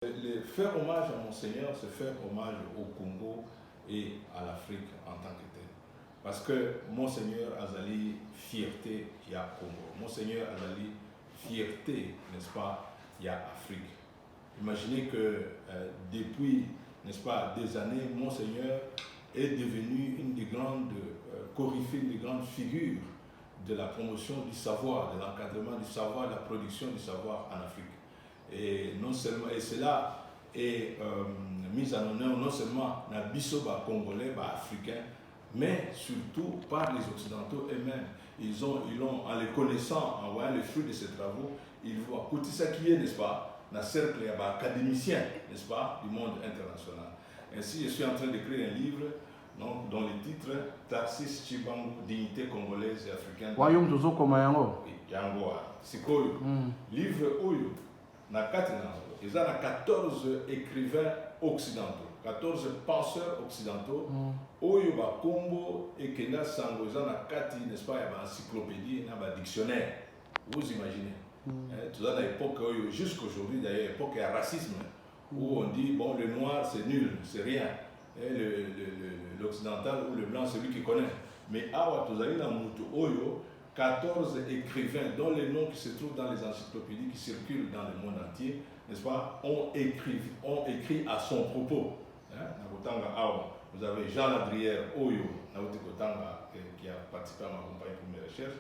Faire hommage à Monseigneur, c'est faire hommage au Congo et à l'Afrique en tant que tel. Parce que Monseigneur Azali, fierté, il y a Congo. Monseigneur Azali, fierté, n'est-ce pas, il y a Afrique. Imaginez que depuis, n'est-ce pas, des années, Monseigneur est devenu une des grandes coryphées, une des grandes figures de la promotion du savoir, de l'encadrement du savoir, de la production du savoir en Afrique. Et non seulement, et cela est mis en honneur non seulement dans Bissoba congolais, africains, mais surtout par les Occidentaux eux-mêmes. Ils ont, en les connaissant, en voyant les fruits de ces travaux, ils voient côté ça qui est, n'est-ce pas, dans le cercle académicien, n'est-ce pas, du monde international. Ainsi, je suis en train d'écrire un livre donc, dont le titre Tarsis Chibangu, dignité congolaise et africaine. Royaume de Zokomayango. Oui, Yango. C'est quoi livre Oyo. Ils ont 14 écrivains occidentaux, 14 penseurs occidentaux. Oyo ba Combo et Kenya Sango, ils ont n'est-ce pas, il y a une encyclopédie, il y a un dictionnaire. Vous imaginez. Tout ça dans l'époque, jusqu'à aujourd'hui, d'ailleurs, l'époque il y a racisme, où on dit, bon, le noir c'est nul, c'est rien. L'occidental ou le blanc, c'est lui qui connaît. Mais Awa Tozali na Mutu Oyo, 14 écrivains dont les noms qui se trouvent dans les encyclopédies qui circulent dans le monde entier, n'est-ce pas, ont écrit à son propos. Vous avez Jean Ladrière Oyo, qui a participé à ma compagnie pour mes recherches.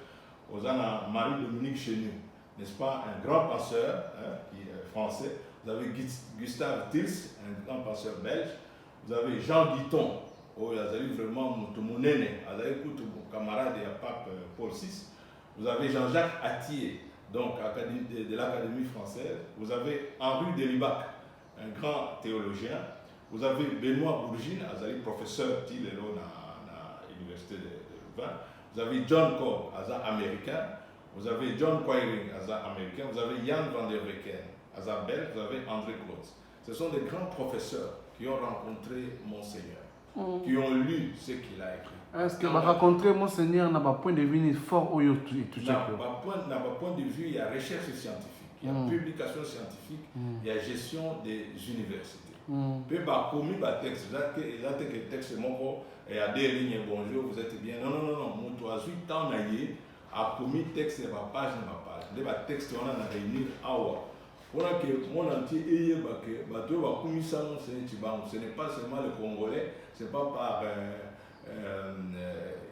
Vous avez Marie-Dominique Chenu, n'est-ce pas, un grand penseur qui est français. Vous avez Gustave Tils, un grand penseur belge. Vous avez Jean Guiton, vous avez vraiment mon camarade et pape Paul VI. Vous avez Jean-Jacques Attier, donc de l'Académie française. Vous avez Henri Delibac, un grand théologien. Vous avez Benoît Bourgine, professeur Tilelo à l'Université de Louvain. Vous avez John Cobb, américain. Vous avez John Quiring, américain. Vous avez Jan van der Wecken, belge. Vous avez André Klotz. Ce sont des grands professeurs qui ont rencontré Monseigneur, qui ont lu ce qu'il a écrit. Est-ce que rencontrer Monseigneur n'a pas point de vue fort ou tout ça? N'a pas point de vue, il y a recherche scientifique, il y a publication scientifique, il y a gestion des universités. Puis commis texte, là que texte et à des lignes bonjour, vous êtes bien. Non, mon toisu tant naïe a commis texte et ma page n'a pas page. Les textes on a réuni à pour que mon entier ait ce n'est pas seulement le Congolais, ce n'est pas par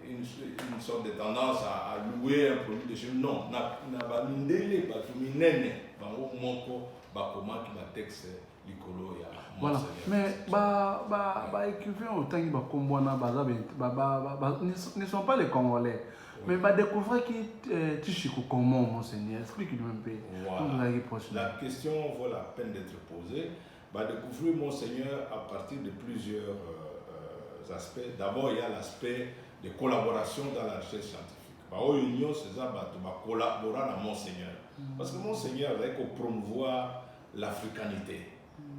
une sorte de tendance à louer un produit de chez nous. Non, n'a pas mindélé, pas tout minene, comment qui va texte l'icolo ya. Voilà, mais écrivains autant qu'ils ne sont pas les Congolais. Mais découvrir qui Tichikou comment, Monseigneur, explique-nous un peu. Voilà. La question vaut la peine d'être posée. Découvrir Monseigneur à partir de plusieurs aspects. D'abord, il y a l'aspect de collaboration dans la recherche scientifique. L'union, c'est ça, collaborer avec Monseigneur. Parce que Monseigneur, il faut promouvoir l'africanité,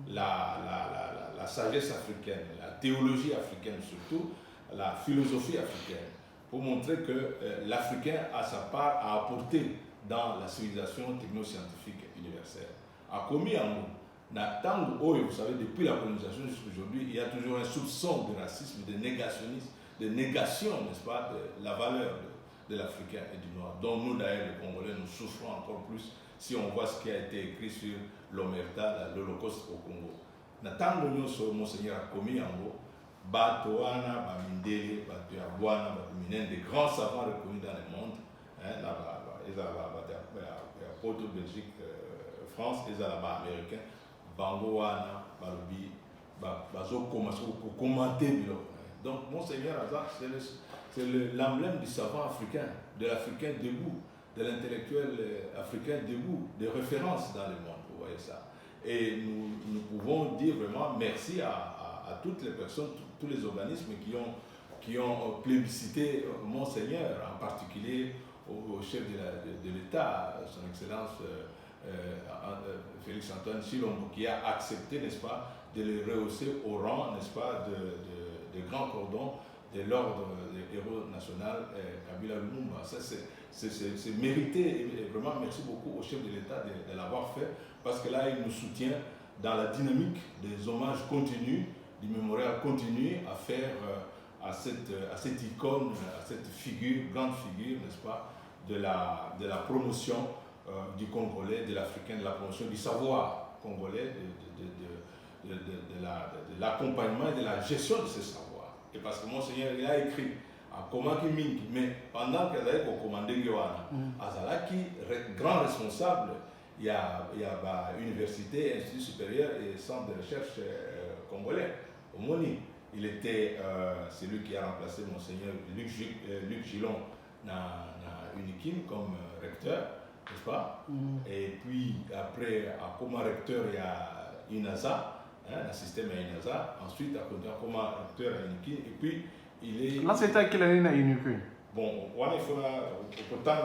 la sagesse africaine, la théologie africaine surtout, la philosophie africaine, pour montrer que l'Africain a sa part à apporter dans la civilisation technoscientifique universelle. A commis en nous, vous savez, depuis la colonisation jusqu'à aujourd'hui, il y a toujours un soupçon de racisme, de négationnisme, de négation, n'est-ce pas, de la valeur de l'Africain et du Noir, dont nous, d'ailleurs, les Congolais, nous souffrons encore plus si on voit ce qui a été écrit sur l'Omerta, l'Holocauste au Congo. Natango Nyoso, Monseigneur a commis en nous, Batoana, Bamindele, Batuabwana, Batuminen, des grands savants reconnus dans le monde. Ils ont Belgique, France, ils ont là-bas américain, Bangoana, Balubi, Bazo commenter. Donc, Monseigneur Azar, c'est l'emblème du savant africain, de l'Africain debout, de l'intellectuel africain debout, des références dans le monde, vous voyez ça. Et nous pouvons dire vraiment merci à toutes les personnes, tous les organismes qui ont plébiscité Monseigneur, en particulier au chef de l'État, son Excellence Félix Antoine Tshilombo, qui a accepté, n'est-ce pas, de le rehausser au rang, n'est-ce pas, de grand cordon de l'ordre des héros national Kabila Lumumba. Ça, c'est mérité, et vraiment merci beaucoup au chef de l'État de l'avoir fait, parce que là, il nous soutient dans la dynamique des hommages continus, du mémorial continu à faire à cette icône, à cette figure, grande figure, n'est-ce pas, de la promotion du Congolais, de l'Africain, de la promotion du savoir congolais, de l'accompagnement et de la gestion de ce savoir. Et parce que Monseigneur, il a écrit à Komaki Mingi, mais pendant qu'il avait commandé Guyana, Azalaki, grand responsable, il y a université, institut supérieur et centre de recherche congolais, au Moni. Il était celui qui a remplacé Monseigneur Luc Gillon dans Unikim comme recteur, n'est-ce pas? Et puis après, comme recteur, il y a INASA, le système à INASA. Ensuite, comme recteur à Unikim. Et puis, il est... Là, c'était à quelle année à Unikim? Bon, il faut autant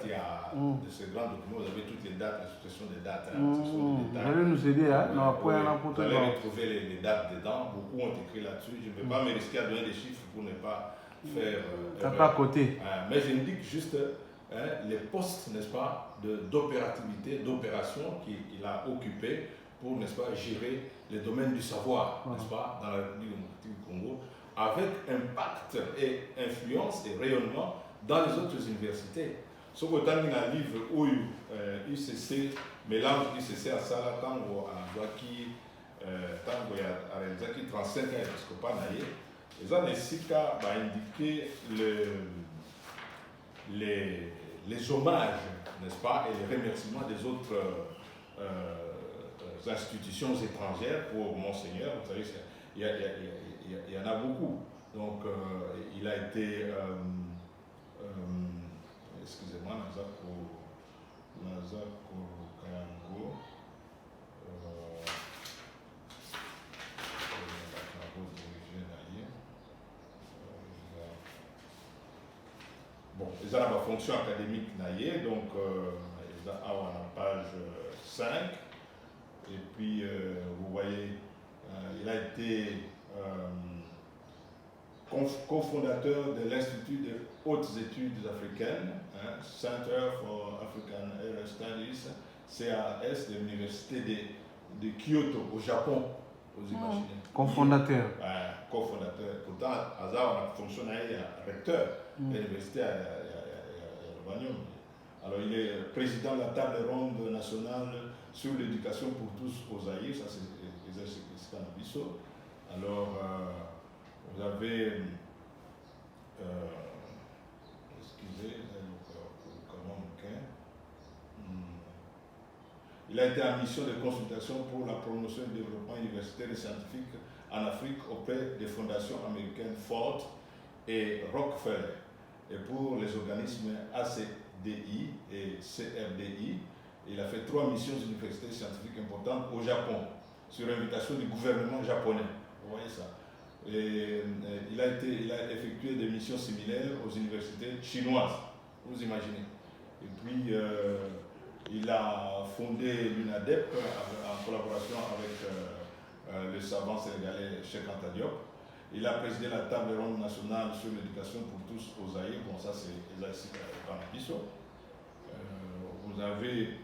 il y a de ces grands documents, vous avez toutes les dates, la succession des dates. Vous allez nous aider, hein? Vous allez retrouver les dates dedans, beaucoup ont écrit là-dessus. Je ne vais pas me risquer à donner des chiffres pour ne pas faire... T'as pas à côté. Mais j'indique juste les postes, n'est-ce pas, d'opérativité, d'opération qu'il a occupés pour, n'est-ce pas, gérer les domaines du savoir, n'est-ce pas, dans la République démocratique du Congo, avec impact et influence et rayonnement dans les autres universités. Ce que dans un livre où UCC mélange UCC à Sala Tango à Joaki Tango à Renzaki 35 ans épiscopat naïe, ils ont ainsi qu'à indiquer les hommages, n'est-ce pas, et les remerciements des autres institutions étrangères pour Monseigneur. Vous savez, il y en a beaucoup. Donc, il a été, excusez-moi, Nazako Kayango, bon, ils ont la fonction académique naïe, donc ils ont la page 5, et puis vous voyez, il a été cofondateur de l'Institut de hautes études africaines, Center for African Area Studies, CAS, de l'Université de Kyoto, au Japon, vous imaginez. Cofondateur. Cofondateur. Pourtant, Hazard a fonctionné à recteur de l'université à Royaume. Alors, il est président de la table ronde nationale sur l'éducation pour tous au Zaïre, ça c'est Canabiso. Alors, vous avez, excusez, il a été en mission de consultation pour la promotion et le développement universitaire et scientifique en Afrique auprès des fondations américaines Ford et Rockefeller et pour les organismes ACDI et CRDI. Il a fait 3 missions universitaires scientifiques importantes au Japon sur invitation du gouvernement japonais. Vous voyez ça. Et il a effectué des missions similaires aux universités chinoises, vous imaginez. Et puis, il a fondé l'UNADEP en collaboration avec le savant sénégalais Cheikh Anta Diop. Il a présidé la table ronde nationale sur l'éducation pour tous au Zaïre. Bon, ça c'est Ezaïssi Kanabiso. Vous avez...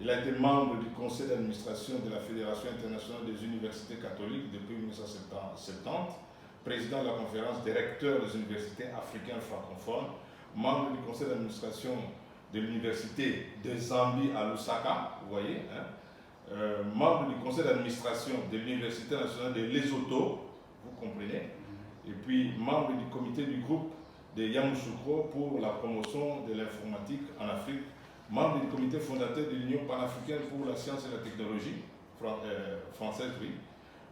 il a été membre du conseil d'administration de la Fédération internationale des universités catholiques depuis 1970, président de la conférence des recteurs des universités africaines francophones, membre du conseil d'administration de l'université de Zambie à Lusaka, vous voyez, membre du conseil d'administration de l'université nationale de Lesotho, vous comprenez, et puis membre du comité du groupe de Yamoussoukro pour la promotion de l'informatique en Afrique, membre du comité fondateur de l'Union panafricaine pour la science et la technologie, française, oui,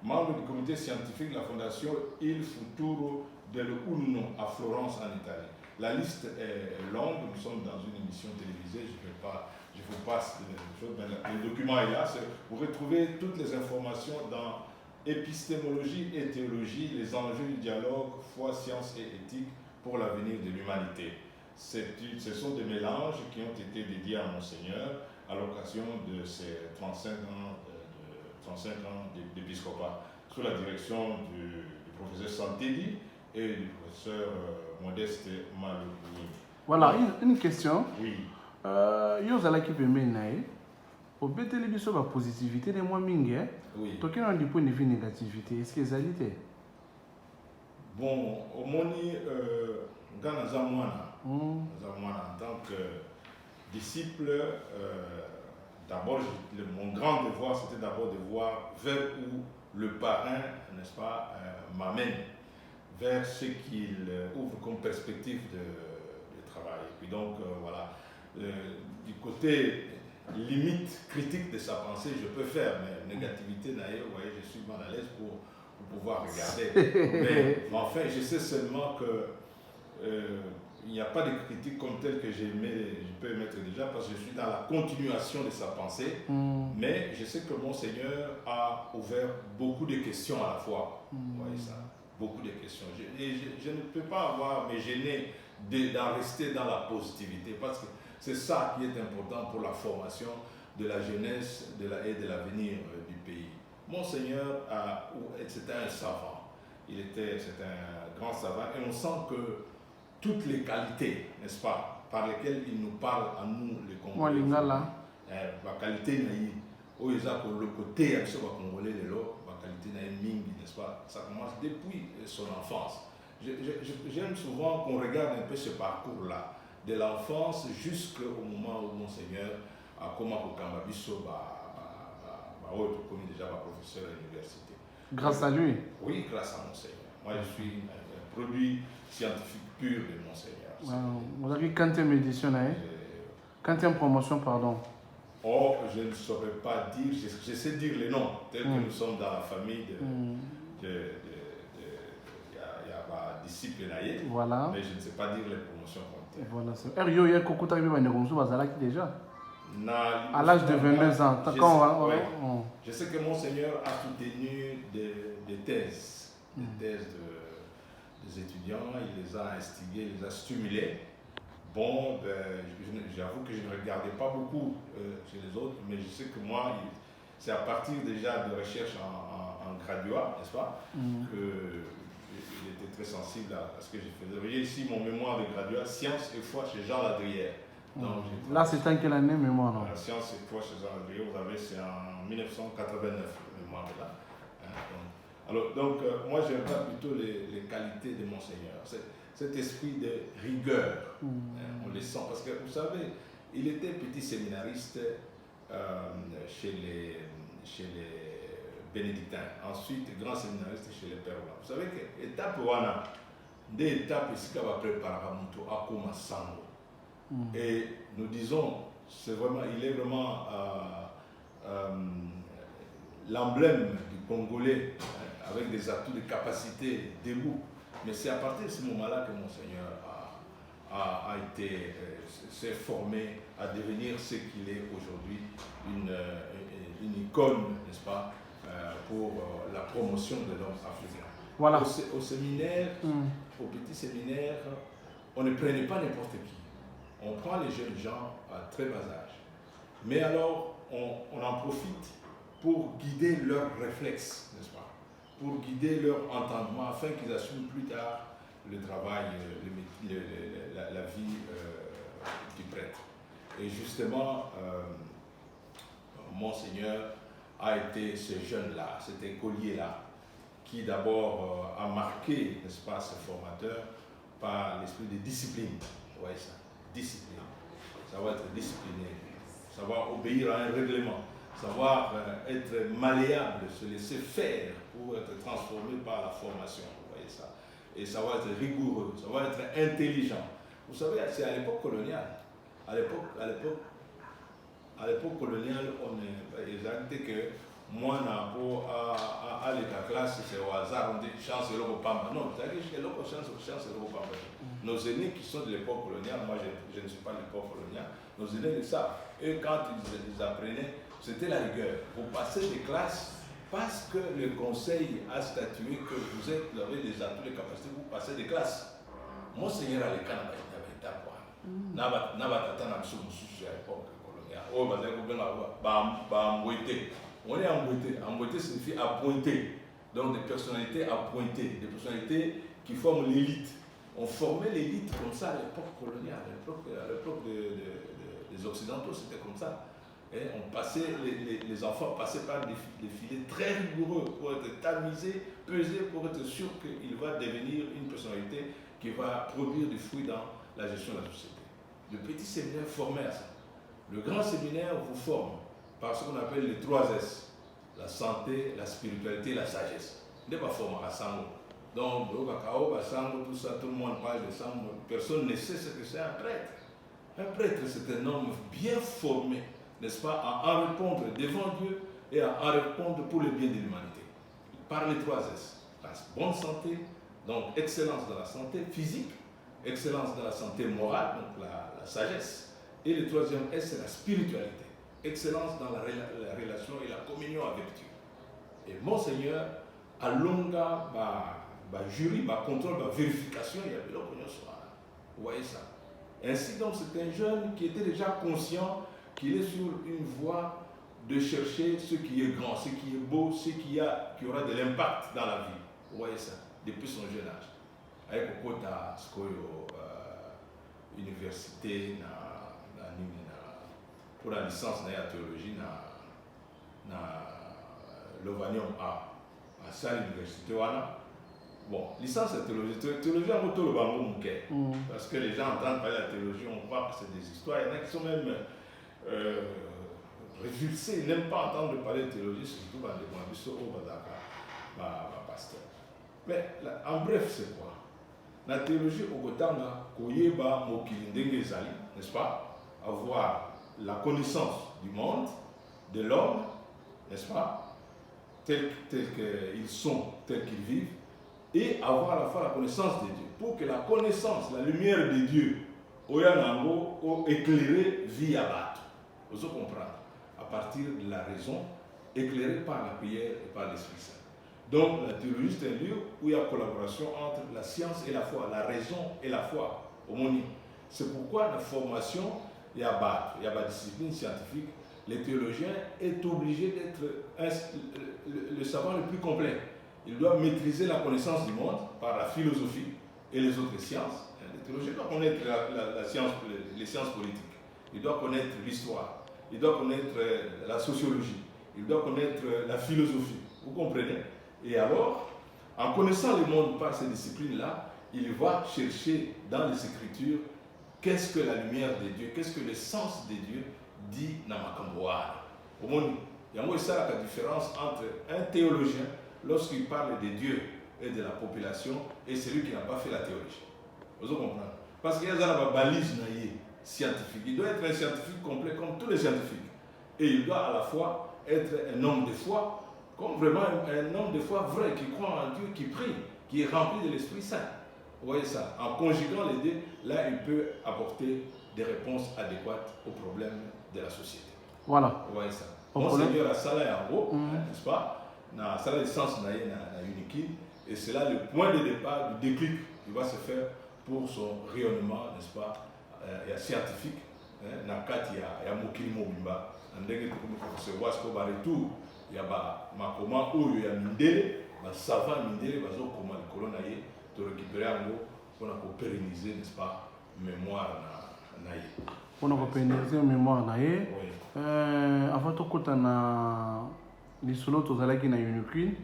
membre du comité scientifique de la fondation Il Futuro dell'Uno à Florence en Italie. La liste est longue, nous sommes dans une émission télévisée, je vous passe les choses, mais le document est là. Vous retrouvez toutes les informations dans épistémologie et théologie, les enjeux du dialogue, foi, science et éthique pour l'avenir de l'humanité. Ce sont des mélanges qui ont été dédiés à Monseigneur à l'occasion de ses 35 ans d'épiscopat, sous la direction du professeur Santedi et du professeur Modeste Malouni. Voilà, une question. Oui. Yo zala ki pembe nae. Au BTL, il y a la positivité de moi mingi. Oui. Toi qui as du point de vue négativité, est-ce que ça l'était? Bon, au moni, Ghana Zamwana, en tant que disciple, d'abord, mon grand devoir, c'était d'abord de voir vers où le parrain, n'est-ce pas, m'amène, vers ce qu'il ouvre comme perspective de travail. Et puis donc, voilà, du côté limite critique de sa pensée, je peux faire, mais négativité, d'ailleurs, vous voyez, je suis mal à l'aise pour pouvoir regarder. Mais enfin, je sais seulement que il n'y a pas de critique comme telle que je peux émettre déjà, parce que je suis dans la continuation de sa pensée, mais je sais que mon Seigneur a ouvert beaucoup de questions à la fois. Vous voyez ça? Beaucoup de questions. Je ne peux pas me gêner d'en rester dans la positivité, parce que c'est ça qui est important pour la formation de la jeunesse et de l'avenir du pays. Mon Seigneur, c'était un savant. C'est un grand savant, et on sent que toutes les qualités, n'est-ce pas, par lesquelles il nous parle à nous, les Congolais. La qualité, le côté congolais, la qualité, n'est-ce pas, ça commence depuis son enfance. J'aime souvent qu'on regarde un peu ce parcours-là, de l'enfance jusqu'au moment où mon Seigneur a commencé à déjà professeur à l'université. Grâce à lui? Oui, grâce à mon Seigneur. Moi, je suis un produit scientifique pur de mon Seigneur. Vous avez 40e édition, 40e promotion, pardon. Oh, je ne saurais pas dire, je sais dire les noms, tels que nous sommes dans la famille de disciples naïfs, voilà. Mais je ne sais pas dire les promotions comptées. Voilà, c'est déjà. À l'âge de 22 ans, je sais que mon Seigneur a soutenu des thèses, des étudiants, il les a instigés, il les a stimulés. Bon, j'avoue que je ne regardais pas beaucoup chez les autres, mais je sais que moi, c'est à partir déjà de recherches en graduat, n'est-ce pas, qu'il était très sensible à ce que je faisais. Vous voyez ici mon mémoire de graduat, Sciences et foi chez Jean Ladrière. Là, c'est en quelle année, mémoire, non? Sciences et foi chez Jean Ladrière, vous avez, c'est en 1989, le mémoire de là. Alors, donc, moi, je regarde plutôt les qualités de mon Seigneur. Cet esprit de rigueur, on le sent. Parce que, vous savez, il était petit séminariste chez les bénédictins. Ensuite, grand séminariste chez les pères. Vous savez que l'étape wana, des étapes ici qu'on va préparer à Komasango. Et nous disons, il est vraiment l'emblème du Congolais, avec des atouts de capacité, dégoût. Mais c'est à partir de ce moment-là que mon Seigneur s'est formé à devenir ce qu'il est aujourd'hui, une icône, n'est-ce pas, pour la promotion de l'homme africain. Voilà. Au séminaire, au petit séminaire, on ne prenait pas n'importe qui. On prend les jeunes gens à très bas âge. Mais alors, on en profite pour guider leurs réflexes, n'est-ce pas? Pour guider leur entendement afin qu'ils assument plus tard le travail, la vie du prêtre. Et justement, mon Seigneur a été ce jeune-là, cet écolier-là, qui d'abord a marqué, n'est-ce pas, ce formateur par l'esprit de discipline. Vous voyez ça? Discipline. Savoir être discipliné, savoir obéir à un règlement, savoir être malléable, se laisser faire pour être transformé par la formation. Vous voyez ça? Et savoir être rigoureux, savoir être intelligent. Vous savez, c'est à l'époque coloniale. À l'époque coloniale, ils ont dit que moi, à l'état classe, c'est au hasard, on dit chance et l'Europe. Non, c'est-à-dire que l'Europe chance et l'Europe. Nos aînés qui sont de l'époque coloniale, moi je ne suis pas de l'époque coloniale, nos aînés le savent. Et quand ils apprenaient, c'était la rigueur. Vous passez des classes parce que le conseil a statué que vous avez des atouts, des capacités, vous passez des classes. Mon Seigneur à l'école, il y avait un point. On est emboîté. Emboîté signifie appointé. Donc des personnalités appointées, des personnalités qui forment l'élite. On formait l'élite comme ça à l'époque coloniale, à l'époque des Occidentaux, c'était comme ça. Et les enfants passaient par des filets très rigoureux pour être tamisés, pesés, pour être sûr qu'il va devenir une personnalité qui va produire des fruits dans la gestion de la société. Le petit séminaire formait à ça. Le grand séminaire vous forme par ce qu'on appelle les 3 S. La santé, la spiritualité, la sagesse. Il n'est pas formé à Sango. Donc, au cacao, à Sango, tout ça, tout le monde parle de Sango. Personne ne sait ce que c'est un prêtre. Un prêtre, c'est un homme bien formé, n'est-ce pas, à en répondre devant Dieu et à en répondre pour le bien de l'humanité. Par les 3 S. La bonne santé, donc excellence dans la santé physique, excellence dans la santé morale, donc la sagesse. Et le 3e S, c'est la spiritualité. Excellence dans la relation et la communion avec Dieu. Et Monseigneur, à longa, jury, contrôle, vérification, il y avait l'opinion sur ça. Vous voyez ça. Ainsi donc, c'est un jeune qui était déjà conscient qu'il est sur une voie de chercher ce qui est grand, ce qui est beau, ce qui aura de l'impact dans la vie. Vous voyez ça, depuis son jeune âge. Avec au côté de l'université, pour la licence de théologie, l'Ovanium A, à ça l'université. Bon, licence de théologie, on peut le bango parce que les gens entendent parler de la théologie, on croit que c'est des histoires. Il y en a qui sont même révulsés, ils n'aiment pas entendre parler de théologie, surtout dans les Mouabisso ou Badaka, pasteur. Mais en bref, c'est quoi? La théologie au Kotanga, Koyeba Mokilindenge Zali, n'est-ce pas? Avoir la connaissance du monde, de l'homme, n'est-ce pas? Tels qu'ils sont, tels qu'ils vivent, et avoir à la fois la connaissance de Dieu. Pour que la connaissance, la lumière de Dieu, Oyanango, éclairée via Bato. Vous comprenez? À partir de la raison, éclairée par la prière et par l'Esprit Saint. Donc, la théologie, c'est un lieu où il y a collaboration entre la science et la foi, la raison et la foi, homonyme. C'est pourquoi la formation, il y a la discipline scientifique. Le théologien est obligé d'être le savant le plus complet. Il doit maîtriser la connaissance du monde par la philosophie et les autres sciences. Le théologien doit connaître les sciences politiques. Il doit connaître l'histoire. Il doit connaître la sociologie. Il doit connaître la philosophie. Vous comprenez? Et alors, en connaissant le monde par ces disciplines-là, il va chercher dans les Écritures qu'est-ce que la lumière de Dieu, qu'est-ce que le sens de Dieu dit dans Makamboa. Il y a ça la différence entre un théologien, lorsqu'il parle de Dieu et de la population, et celui qui n'a pas fait la théologie. Vous comprenez? Parce qu'il y a une balise scientifique. Il doit être un scientifique complet comme tous les scientifiques. Et il doit à la fois être un homme de foi, comme vraiment un homme de foi vrai, qui croit en Dieu, qui prie, qui est rempli de l'Esprit Saint. Vous voyez ça? En conjuguant les deux, là, il peut apporter des réponses adéquates aux problèmes de la société. Voilà. Vous voyez ça? Monseigneur a ça là en gros, n'est-ce pas? Dans la licence na Uniki, et c'est là le point de départ du déclic qui va se faire pour son rayonnement, n'est-ce pas, scientifique. Dans le cas, il y a Mokili Mobimba, en dégué comme professeur Wasko Baretou, il y a Makoma où il y a Mindele, savant Mindele, bazo comme le colonaïe, de récupérer en gros pour pérenniser, n'est-ce pas, mémoire naïe. Pour pérenniser mémoire naïe. Avant tout, quand on a les solos aux alaki na Uniqueen,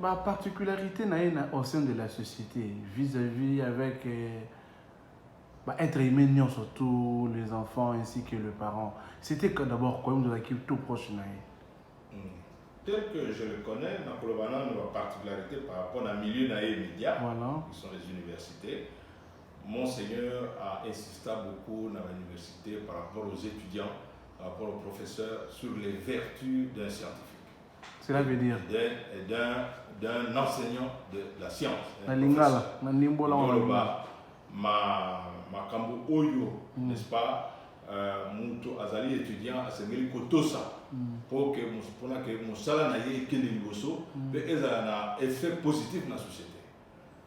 la particularité au sein de la société vis-à-vis avec être humain surtout les enfants ainsi que les parents. C'était d'abord quand même de l'équipe tout proche naïe. Tel que je le connais, dans le la particularité par rapport à milieu naïe média, qui sont les universités. Monseigneur a insisté beaucoup dans l'université par rapport aux étudiants, par rapport aux professeurs, sur les vertus d'un scientifique. Cela veut dire d'un enseignant de la science. Makambo Oyo, n'est-ce pas, Mouto Azali étudiant à Sengeli Kotosa, pour que Moussala n'aille que les Liboso, mais ils ont un effet positif dans la société.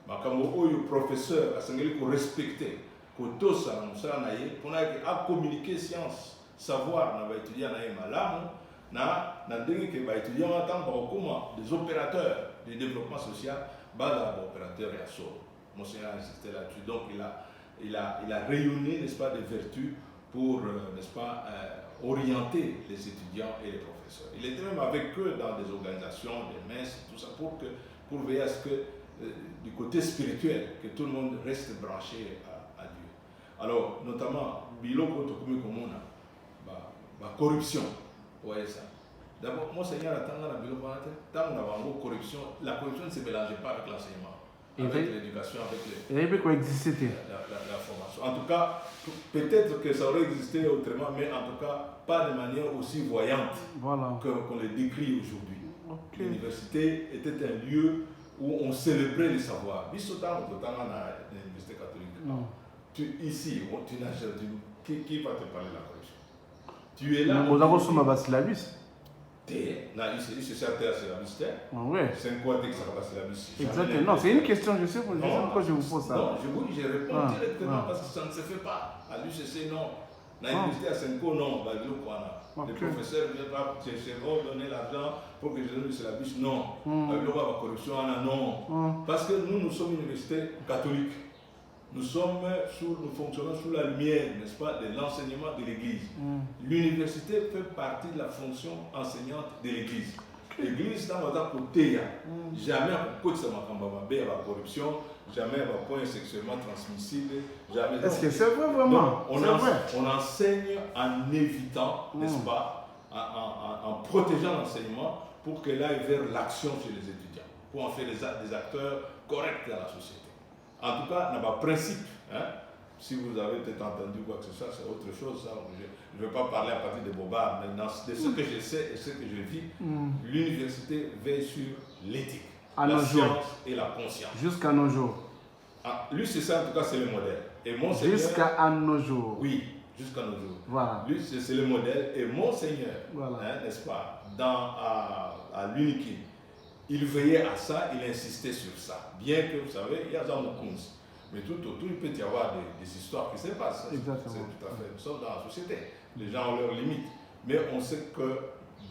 Makambo Oyo, professeur à Sengeli ko respecté, Kotosa, Moussala n'aille, pour communiquer science, savoir, on va étudier dans les malams. Étudiants en tant que des opérateurs de développement social, opérateurs et assos. Monseigneur a insisté là-dessus. Donc il a rayonné, n'est-ce pas, des vertus pour, n'est-ce pas, orienter les étudiants et les professeurs. Il était même avec eux dans des organisations, des messes, tout ça, pour veiller à ce que, du côté spirituel, que tout le monde reste branché à Dieu. Alors, notamment, Biloko Tokumi Komuna, la corruption, vous voyez ça. D'abord, Monseigneur a la corruption. La corruption ne se mélangeait pas avec l'enseignement, avec l'éducation, avec la formation. En tout cas, peut-être que ça aurait existé autrement, mais en tout cas, pas de manière aussi voyante qu'on le décrit aujourd'hui. Okay. L'université était un lieu où on célébrait les savoirs. Bissotan, l'université catholique. Ici, tu n'as jamais. Qui va te parler de la corruption? Tu es là. Vous avez reçu ma basilabis. Il se à syllabiste. C'est quoi que ça va syllabiste? Exactement. Non, c'est une question, je sais pourquoi je vous pose ça. Non, je réponds directement parce que ça ne se fait pas. À l'UCC, non. À l'université à Senko, non. Les professeurs ne viennent pas donner l'argent pour que je donne le syllabus. Non. La corruption, non. Parce que nous sommes une université catholique. Nous fonctionnons sous la lumière, n'est-ce pas, de l'enseignement de l'Église. L'université fait partie de la fonction enseignante de l'Église. L'Église, dans notre côté, jamais on peut la corruption, jamais un point sexuellement transmissible, jamais. Est-ce que c'est vrai vraiment? On enseigne en évitant, n'est-ce pas, en protégeant l'enseignement pour qu'elle aille vers l'action chez les étudiants, pour en faire des acteurs corrects dans la société. En tout cas, dans le principe, si vous avez peut-être entendu quoi que ce soit, c'est autre chose. Ça. Je ne vais pas parler à partir de Bobard, mais de ce que je sais et ce que je vis, l'université veille sur l'éthique, la science et la conscience. Jusqu'à nos jours. Lui, c'est ça, en tout cas, c'est le modèle. Et Monseigneur, jusqu'à nos jours. Oui, jusqu'à nos jours. Voilà. Lui, c'est le modèle. Et Monseigneur, n'est-ce pas, à l'UNIKI, il veillait à ça, il insistait sur ça. Bien que, vous savez, il y a Jean Moukouns. Mais tout autour, il peut y avoir des histoires qui se passent. Exactement. C'est tout à fait. Nous sommes dans la société. Les gens ont leurs limites. Mais on sait que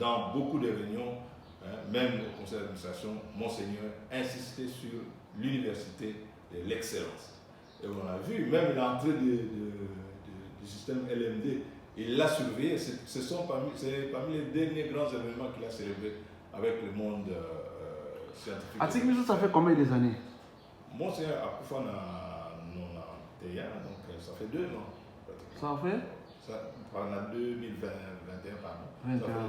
dans beaucoup de réunions, même au conseil d'administration, Monseigneur insistait sur l'université de l'excellence. Et on a vu, même l'entrée du système LMD, il l'a surveillé. C'est parmi les derniers grands événements qu'il a célébrés avec le monde scientifique. Atik, ça fait combien d'années? Monseigneur Akoufa donc ça fait 2 ans. Ça fait Pendant 2021, pardon.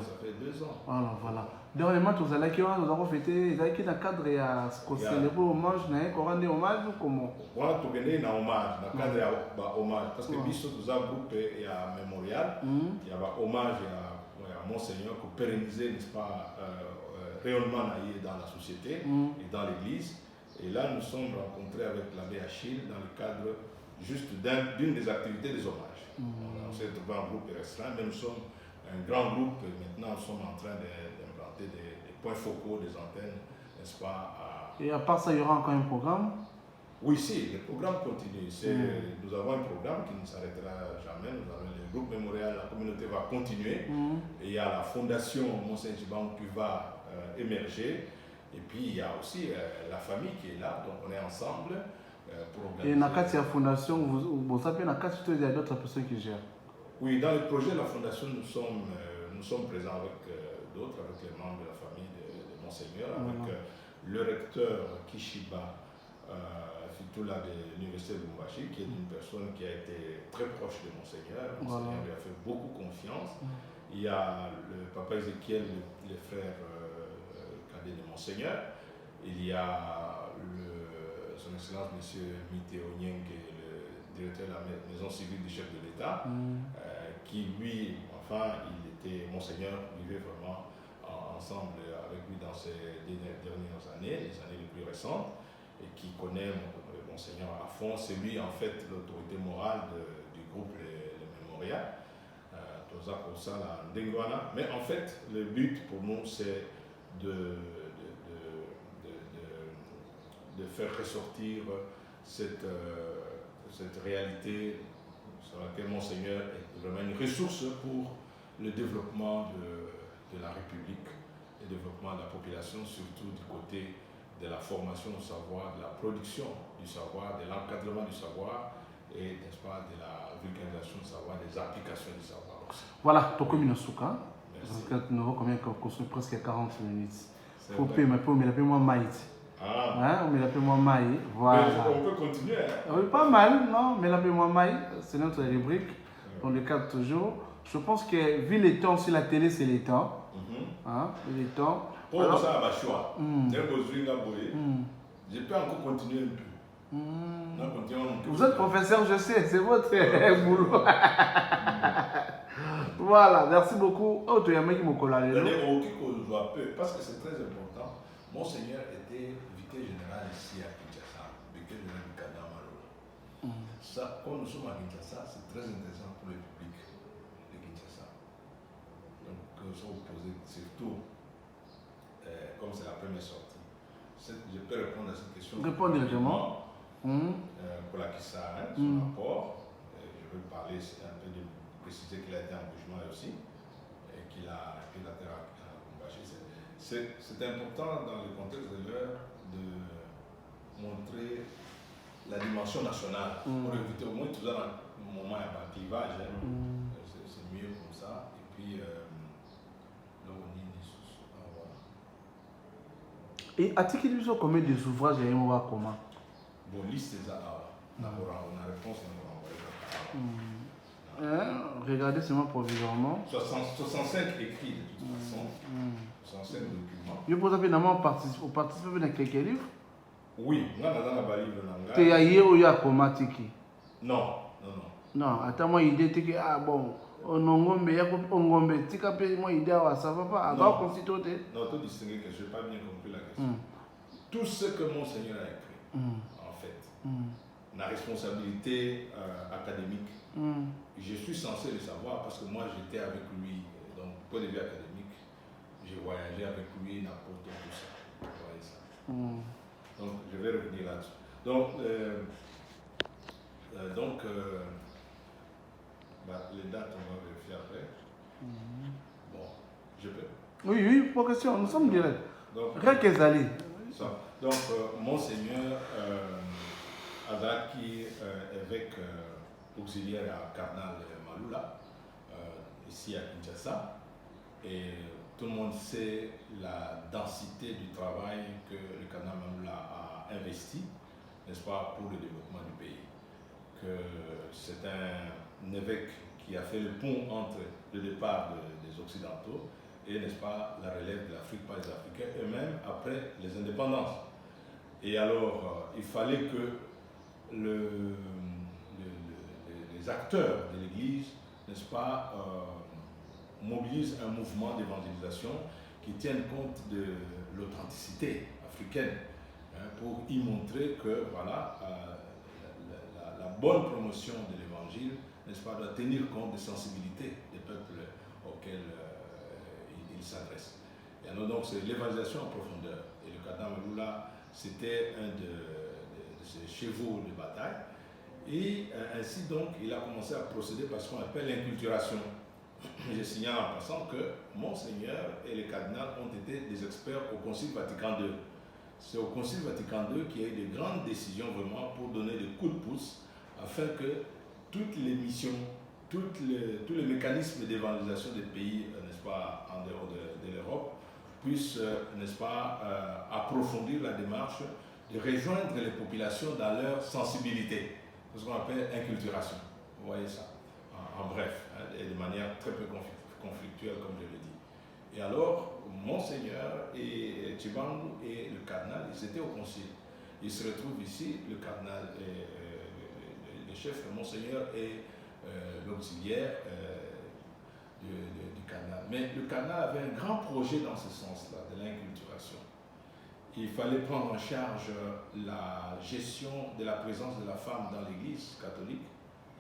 Ça fait 2 ans. Voilà. Dernièrement, nous avons fêté dans le cadre de célébrer hommage, nous avons hommage ou comment? On a un hommage, dans le cadre de hommage. Parce que nous avons un groupe et un mémorial, il y a un hommage à Monseigneur pour pérenniser, n'est-ce pas, rayonnement dans la société et dans l'église. Et là, nous sommes rencontrés avec l'abbé Achille dans le cadre juste d'une des activités des hommages. On s'est trouvé un groupe restreint, mais nous sommes un grand groupe et maintenant nous sommes en train d'implanter des points focaux, des antennes, n'est-ce pas? Et à part ça, il y aura encore un programme? Oui, si, le programme continue. Nous avons un programme qui ne s'arrêtera jamais. Nous avons le groupe mémorial, la communauté va continuer. Et il y a la fondation Monseigneur Djiban qui va émerger. Et puis il y a aussi la famille qui est là, donc on est ensemble pour organiser. Et dans la fondation, vous savez, il y a d'autres personnes qui gèrent? Oui, dans le projet de la fondation, nous sommes présents avec d'autres, avec les membres de la famille de Monseigneur, avec le recteur Kishiba Fitoula de l'université de Lubumbashi, qui est une personne qui a été très proche de Monseigneur. Monseigneur lui a fait beaucoup confiance. Il y a le papa Ézéchiel, les frères de Monseigneur, il y a son Excellence M. Mithéo Nieng, qui est le directeur de la maison civile du chef de l'État, qui lui, enfin, Monseigneur vivait vraiment ensemble avec lui dans ces dernières années, les années les plus récentes, et qui connaît Monseigneur à fond. C'est lui, en fait, l'autorité morale du groupe Les Mémorial, mais en fait, le but pour nous, c'est de faire ressortir cette réalité sur laquelle Monseigneur est vraiment une ressource pour le développement de la République, le développement de la population, surtout du côté de la formation du savoir, de la production du savoir, de l'encadrement du savoir et, n'est-ce pas, de la vulgarisation du savoir, des applications du savoir. Voilà, Toko Minosuka. Parce que nous avons combien construit presque 40 minutes. Faut payer, mais on met moi maït. On met moi maït. Voilà. Mais on peut continuer. Hein? Oui, pas mal, non, mais moi maït, c'est notre rubrique. On le cadre toujours. Je pense que vu les temps sur la télé, c'est les temps. Les temps. Pour ça, ma choix. Je peux encore continuer un peu. Vous êtes professeur, je sais, c'est votre boulot. Voilà, merci beaucoup. Parce que c'est très important. Monseigneur était vicaire général ici à Kinshasa, vicaire général du Canada Malola. Ça, quand nous sommes à Kinshasa, c'est très intéressant pour le public de Kinshasa. Donc, ça vous posez surtout, comme c'est la première sortie, je peux répondre à cette question. Répondre directement. Pour la Kissa, son rapport. Je veux parler un peu de préciser qu'il a été en Bougement aussi et qu'il a été latéral à Kumbashi. C'est important dans le contexte de l'heure de montrer la dimension nationale pour éviter au moins toujours un moment à clivage. C'est mieux comme ça. Et puis, là, on y est. Et a-t-il combien des ouvrages et comment? Bon, liste des on a réponse, regardez seulement provisoirement. 65 écrits de toute façon. 65 documents. Vous pouvez participer à quelques livres? Oui, on a dans la livre Nanga. Tu as comment? Non, attends, moi, l'idée est que, ah bon, on ça va pas. Alors, non, tout distinguer que je n'ai pas bien compris la question. Tout ce que Monseigneur a écrit, en fait, la responsabilité académique, je suis censé le savoir parce que moi j'étais avec lui, donc point de vue académique, j'ai voyagé avec lui, n'importe tout ça. Vous voyez ça. Donc je vais revenir là-dessus. Donc, les dates, on va vérifier après. Bon, je peux. Oui, pas question, nous sommes directs. Donc, Monseigneur Azaki, évêque auxiliaire à Cardinal Maloula, ici à Kinshasa, et tout le monde sait la densité du travail que le Cardinal Maloula a investi, n'est-ce pas, pour le développement du pays. Que c'est un évêque qui a fait le pont entre le départ des Occidentaux et, n'est-ce pas, la relève de l'Afrique par les Africains, et même après les indépendances. Et alors, il fallait que les acteurs de l'Église, n'est-ce pas, mobilisent un mouvement d'évangélisation qui tienne compte de l'authenticité africaine, pour y montrer que, voilà, la bonne promotion de l'Évangile, n'est-ce pas, doit tenir compte des sensibilités des peuples auxquels il s'adresse. Et alors donc c'est l'évangélisation en profondeur. Et le Cardinal Maloula, c'était un de ses chevaux de bataille. Et ainsi donc, il a commencé à procéder par ce qu'on appelle l'inculturation. Je signale en passant que Monseigneur et le cardinal ont été des experts au Concile Vatican II. C'est au Concile Vatican II qu'il y a eu de grandes décisions vraiment pour donner des coups de pouce afin que toutes les missions, tous les mécanismes d'évangélisation des pays, n'est-ce pas, en dehors de l'Europe, puissent, n'est-ce pas, approfondir la démarche de rejoindre les populations dans leur sensibilité, ce qu'on appelle inculturation. Vous voyez ça, en bref, et de manière très peu conflictuelle, comme je l'ai dit. Et alors, Monseigneur et Tchibangu et le cardinal, ils étaient au concile. Ils se retrouvent ici, le cardinal et le chef, le Monseigneur et l'auxiliaire du cardinal. Mais le cardinal avait un grand projet dans ce sens-là, de l'inculturation. Il fallait prendre en charge la gestion de la présence de la femme dans l'Église catholique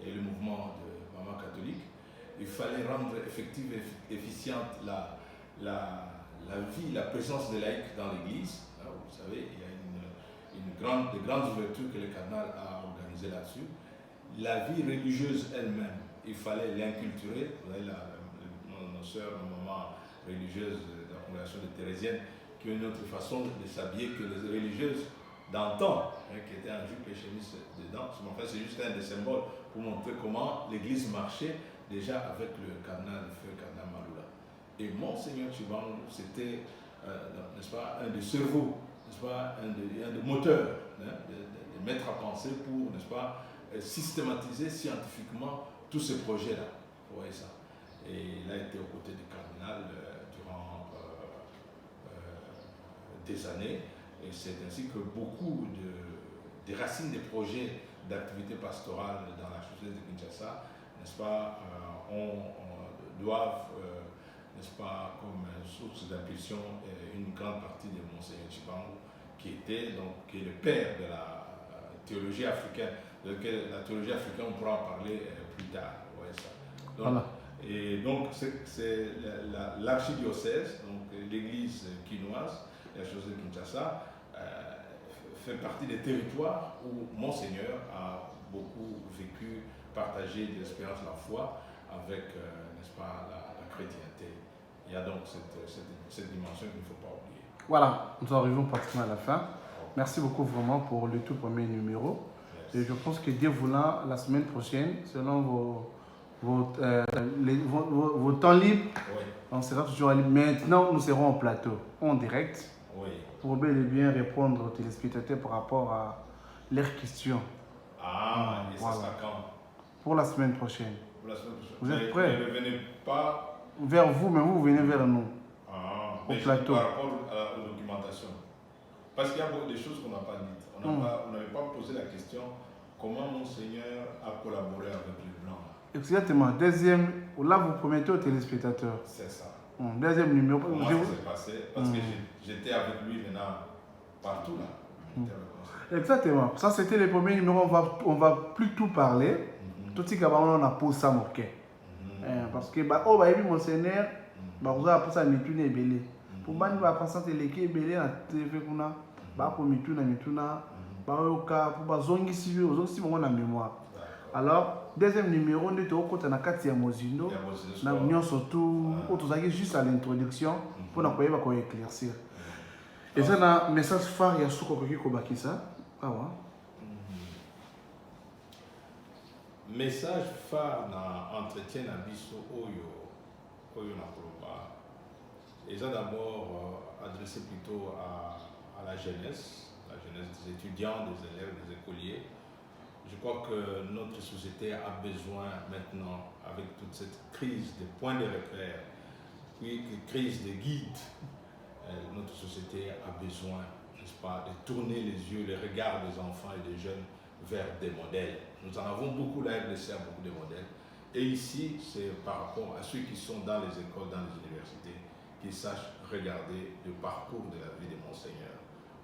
et le mouvement de Maman catholique. Il fallait rendre effective et efficiente la vie, la présence des laïcs dans l'Église. Vous savez, il y a de grandes ouvertures que le cardinal a organisées là-dessus. La vie religieuse elle-même, il fallait l'inculturer. Vous voyez, nos sœurs, nos mamans religieuses de la congrégation des Thérésiennes, qui ont une autre façon de s'habiller que les religieuses d'antan, qui étaient en jupe et chemise dedans. En fait, c'est juste un des symboles pour montrer comment l'Église marchait déjà avec le cardinal, le feu cardinal Malula. Et Monseigneur Tshibangou, c'était, n'est-ce pas, un des cerveaux, n'est-ce pas, un des moteurs, hein, de mettre à penser pour, n'est-ce pas, systématiser scientifiquement tous ces projets-là. Vous voyez ça. Et il a été aux côtés du cardinal durant des années. Et c'est ainsi que beaucoup des racines des projets d'activité pastorale dans l'archidiocèse de Kinshasa, n'est-ce pas, doivent, n'est-ce pas, comme source d'impulsion, une grande partie de Monseigneur Tshibangou, qui est le père de la théologie africaine, de laquelle la théologie africaine, on pourra en parler plus tard. Ouais, ça. Donc, voilà. Et donc, c'est l'archidiocèse, donc l'église quinoise, l'archidiocèse de Kinshasa, fait partie des territoires où Monseigneur a beaucoup vécu, partagé l'espérance, la foi avec, n'est-ce pas, la chrétienté. Il y a donc cette dimension qu'il ne faut pas oublier. Voilà, nous arrivons pratiquement à la fin. Merci beaucoup vraiment pour le tout premier numéro. Merci. Et je pense que Dieu voulant, la semaine prochaine, selon vos temps libres, oui. On sera toujours à libre. Maintenant, nous serons en plateau, en direct, oui. Pour bel et bien répondre aux téléspectateurs par rapport à leurs questions. Ah, et voilà. Ça sera quand? Pour la semaine prochaine. Pour la semaine prochaine. Vous êtes prêts? Ne venez pas vers vous, mais vous venez vers nous. Ah, au plateau. Par rapport à la documentation. Parce qu'il y a beaucoup de choses qu'on n'a pas dites. On n'avait pas posé la question comment Monseigneur a collaboré avec les Blancs. Exactement. Deuxième, là vous promettez aux téléspectateurs. C'est ça. Deuxième numéro. Comment ça s'est passé? Parce que j'étais avec lui maintenant partout là. Exactement. Ça c'était le premier numéro. On va plus tout parler. Tout ce qu'on a posé ça moqué. Parce que Monseigneur, vous avez posé ça mitune belé. Pour moi, nous va penser que l'équipe belé na TV kuna, pour mituna, pour bazongi si on a mémoire. Alors, deuxième numéro, nous sommes à Katia Mozino. Nous sommes surtout juste à l'introduction pour nous éclaircir. Et ça, un message phare, il y a ce qu'on peut ça. Ah ouais. Message phare dans l'entretien à Bisso Oyo Nakoloba. Et ça d'abord adressé plutôt à la jeunesse des étudiants, des élèves, des écoliers. Je crois que notre société a besoin maintenant, avec toute cette crise des points de repère, puis crise des guides, notre société a besoin, n'est-ce pas, de tourner les yeux, les regards des enfants et des jeunes vers des modèles. Nous en avons beaucoup, la RDC a beaucoup de modèles. Et ici, c'est par rapport à ceux qui sont dans les écoles, dans les universités, qu'ils sachent regarder le parcours de la vie de Monseigneur.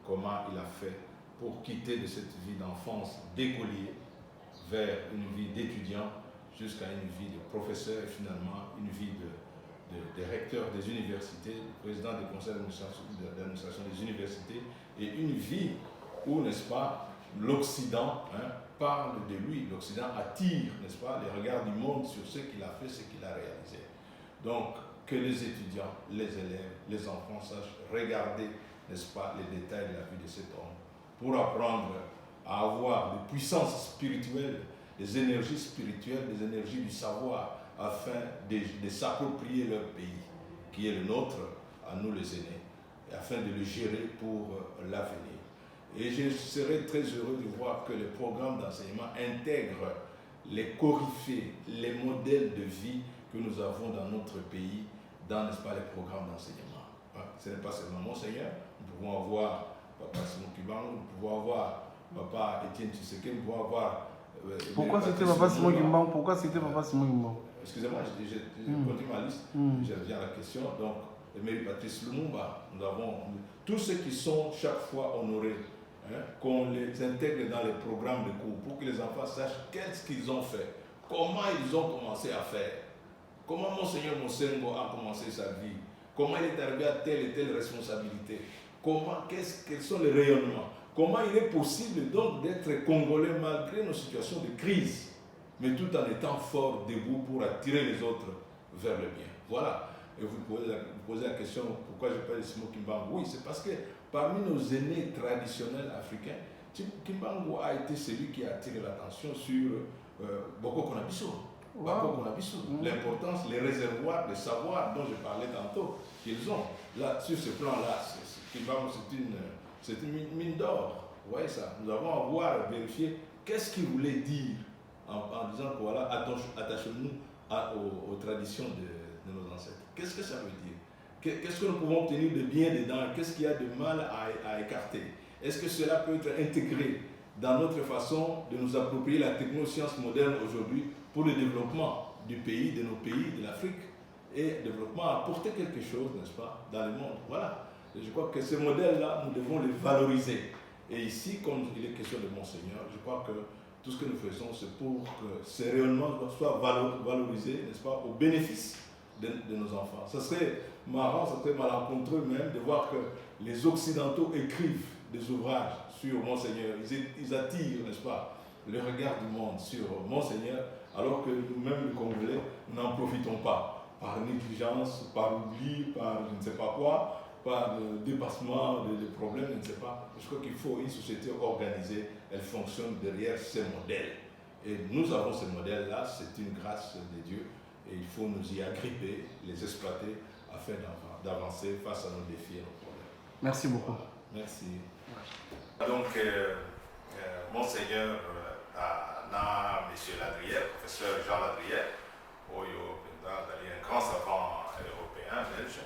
Comment il a fait pour quitter de cette vie d'enfance d'écolier vers une vie d'étudiant jusqu'à une vie de professeur et finalement une vie de recteur des universités, président du conseil d'administration des universités et une vie où, n'est-ce pas, l'Occident parle de lui, l'Occident attire, n'est-ce pas, les regards du monde sur ce qu'il a fait, ce qu'il a réalisé. Donc, que les étudiants, les élèves, les enfants sachent regarder, n'est-ce pas, les détails de la vie de cet homme pour apprendre à avoir des puissances spirituelles, des énergies spirituelles, des énergies du savoir, afin de s'approprier leur pays, qui est le nôtre, à nous les aînés, et afin de le gérer pour l'avenir. Et je serais très heureux de voir que les programmes d'enseignement intègrent les coryphées, les modèles de vie que nous avons dans notre pays, dans, n'est-ce pas, les programmes d'enseignement. Ce n'est pas seulement Monseigneur, nous pouvons avoir Papa Simon Kimbangu, nous pouvons avoir Papa Étienne Tshisekedi, nous pouvons avoir... Pourquoi c'était Papa Simon Kimbangu? Pourquoi c'était Papa Simon Kimbangu? Excusez-moi, j'ai continué ma liste, je reviens à la question. Donc, Emery Patrice Lumumba, nous avons tous ceux qui sont chaque fois honorés, qu'on les intègre dans les programmes de cours pour que les enfants sachent qu'est-ce qu'ils ont fait, comment ils ont commencé à faire, comment Monseigneur Mosengo a commencé sa vie, comment il est arrivé à telle et telle responsabilité, quels sont les rayonnements, comment il est possible donc d'être Congolais malgré nos situations de crise, mais tout en étant fort debout pour attirer les autres vers le bien. Voilà. Et vous posez la question, pourquoi je parle de Simon Kimbangu? Oui, c'est parce que parmi nos aînés traditionnels africains, Kimbangu a été celui qui a attiré l'attention sur Boko Konabiso. L'importance, les réservoirs de savoir dont je parlais tantôt, qu'ils ont. Là, sur ce plan-là, c'est une mine d'or. Vous voyez ça? Nous avons à voir, vérifier qu'est-ce qu'il voulait dire en disant que voilà, attachons-nous aux traditions de nos ancêtres. Qu'est-ce que ça veut dire? Qu'est-ce que nous pouvons obtenir de bien dedans? Qu'est-ce qu'il y a de mal à écarter? Est-ce que cela peut être intégré dans notre façon de nous approprier la technoscience moderne aujourd'hui pour le développement du pays, de nos pays, de l'Afrique, et développement, apporter quelque chose, n'est-ce pas, dans le monde. Voilà. Et je crois que ces modèles-là, nous devons les valoriser. Et ici, comme il est question de Monseigneur, je crois que tout ce que nous faisons, c'est pour que ces rayonnements soient valorisés, n'est-ce pas, au bénéfice de nos enfants. Ce serait marrant, ce serait malencontreux même de voir que les Occidentaux écrivent des ouvrages sur Monseigneur. Ils attirent, n'est-ce pas, le regard du monde sur Monseigneur, alors que nous-mêmes, les Congolais, nous n'en profitons pas. Par négligence, par oubli, par je ne sais pas quoi, par dépassement des problèmes, je ne sais pas. Je crois qu'il faut une société organisée, elle fonctionne derrière ces modèles. Et nous avons ces modèles-là, c'est une grâce de Dieu, et il faut nous y agripper, les exploiter, afin d'avancer face à nos défis et nos problèmes. Merci beaucoup. Voilà. Merci. Donc, Monseigneur Monsieur Ladrière, professeur Jean Ladrière, un grand savant européen, belge,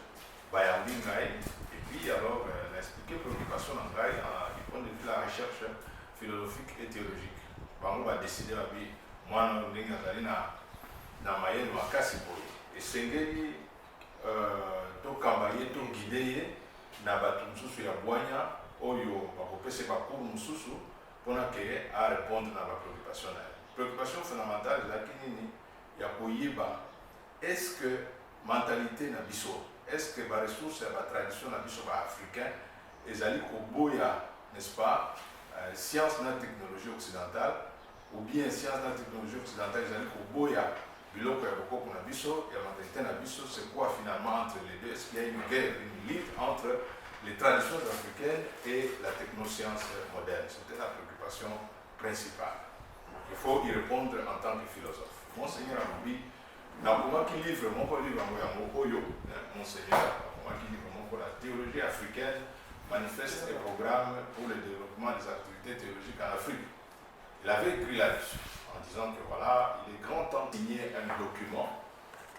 et puis alors, il a expliqué préoccupation en Gaï, du point de vue de la recherche philosophique et théologique. On va décider à lui, moi, je vais aller dans Mayen ou à Kassipoy. Et c'est to kambaye to guidé na batu mususu ya bwanya oyo bakopesa bakuru mususu pona ke a répondre na ba préoccupation na préoccupation fondamentale la kinini ya koyeba est-ce que mentalité na biso est-ce que ba ressources ya ba tradition na biso ba africain ezali koboya n'est-ce pas science na technologie occidentale ou bien science na technologie occidentale ezali koboya biloko ya bokoko na biso ya mentalité na biso, c'est quoi finalement entre les deux? Est-ce qu'il y a une guerre, une lutte entre les traditions africaines et la technoscience moderne? C'était la préoccupation principale. Il faut y répondre en tant que philosophe. Monseigneur Amoubi, moi qui livre mon livre Monseigneur, moi qui livre mon la théologie africaine, manifeste et programme pour le développement des activités théologiques en Afrique. Il avait écrit là-dessus, en disant que voilà, il est grand temps de signer un document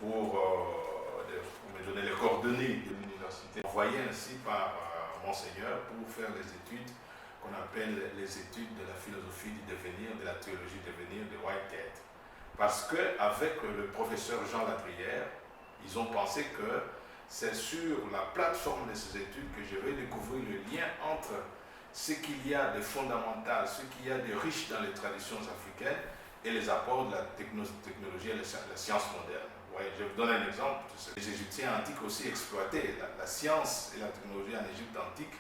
pour me donner les coordonnées de l'université, envoyé ainsi par Monseigneur pour faire les études qu'on appelle les études de la philosophie du devenir, de la théologie du devenir de Whitehead. Parce qu'avec le professeur Jean Ladrière, ils ont pensé que c'est sur la plateforme de ces études que je vais découvrir le lien entre ce qu'il y a de fondamental, ce qu'il y a de riche dans les traditions africaines et les apports de la technologie et la science moderne. Ouais, je vous donne un exemple. Les Égyptiens antiques aussi exploitaient la science et la technologie en Égypte antique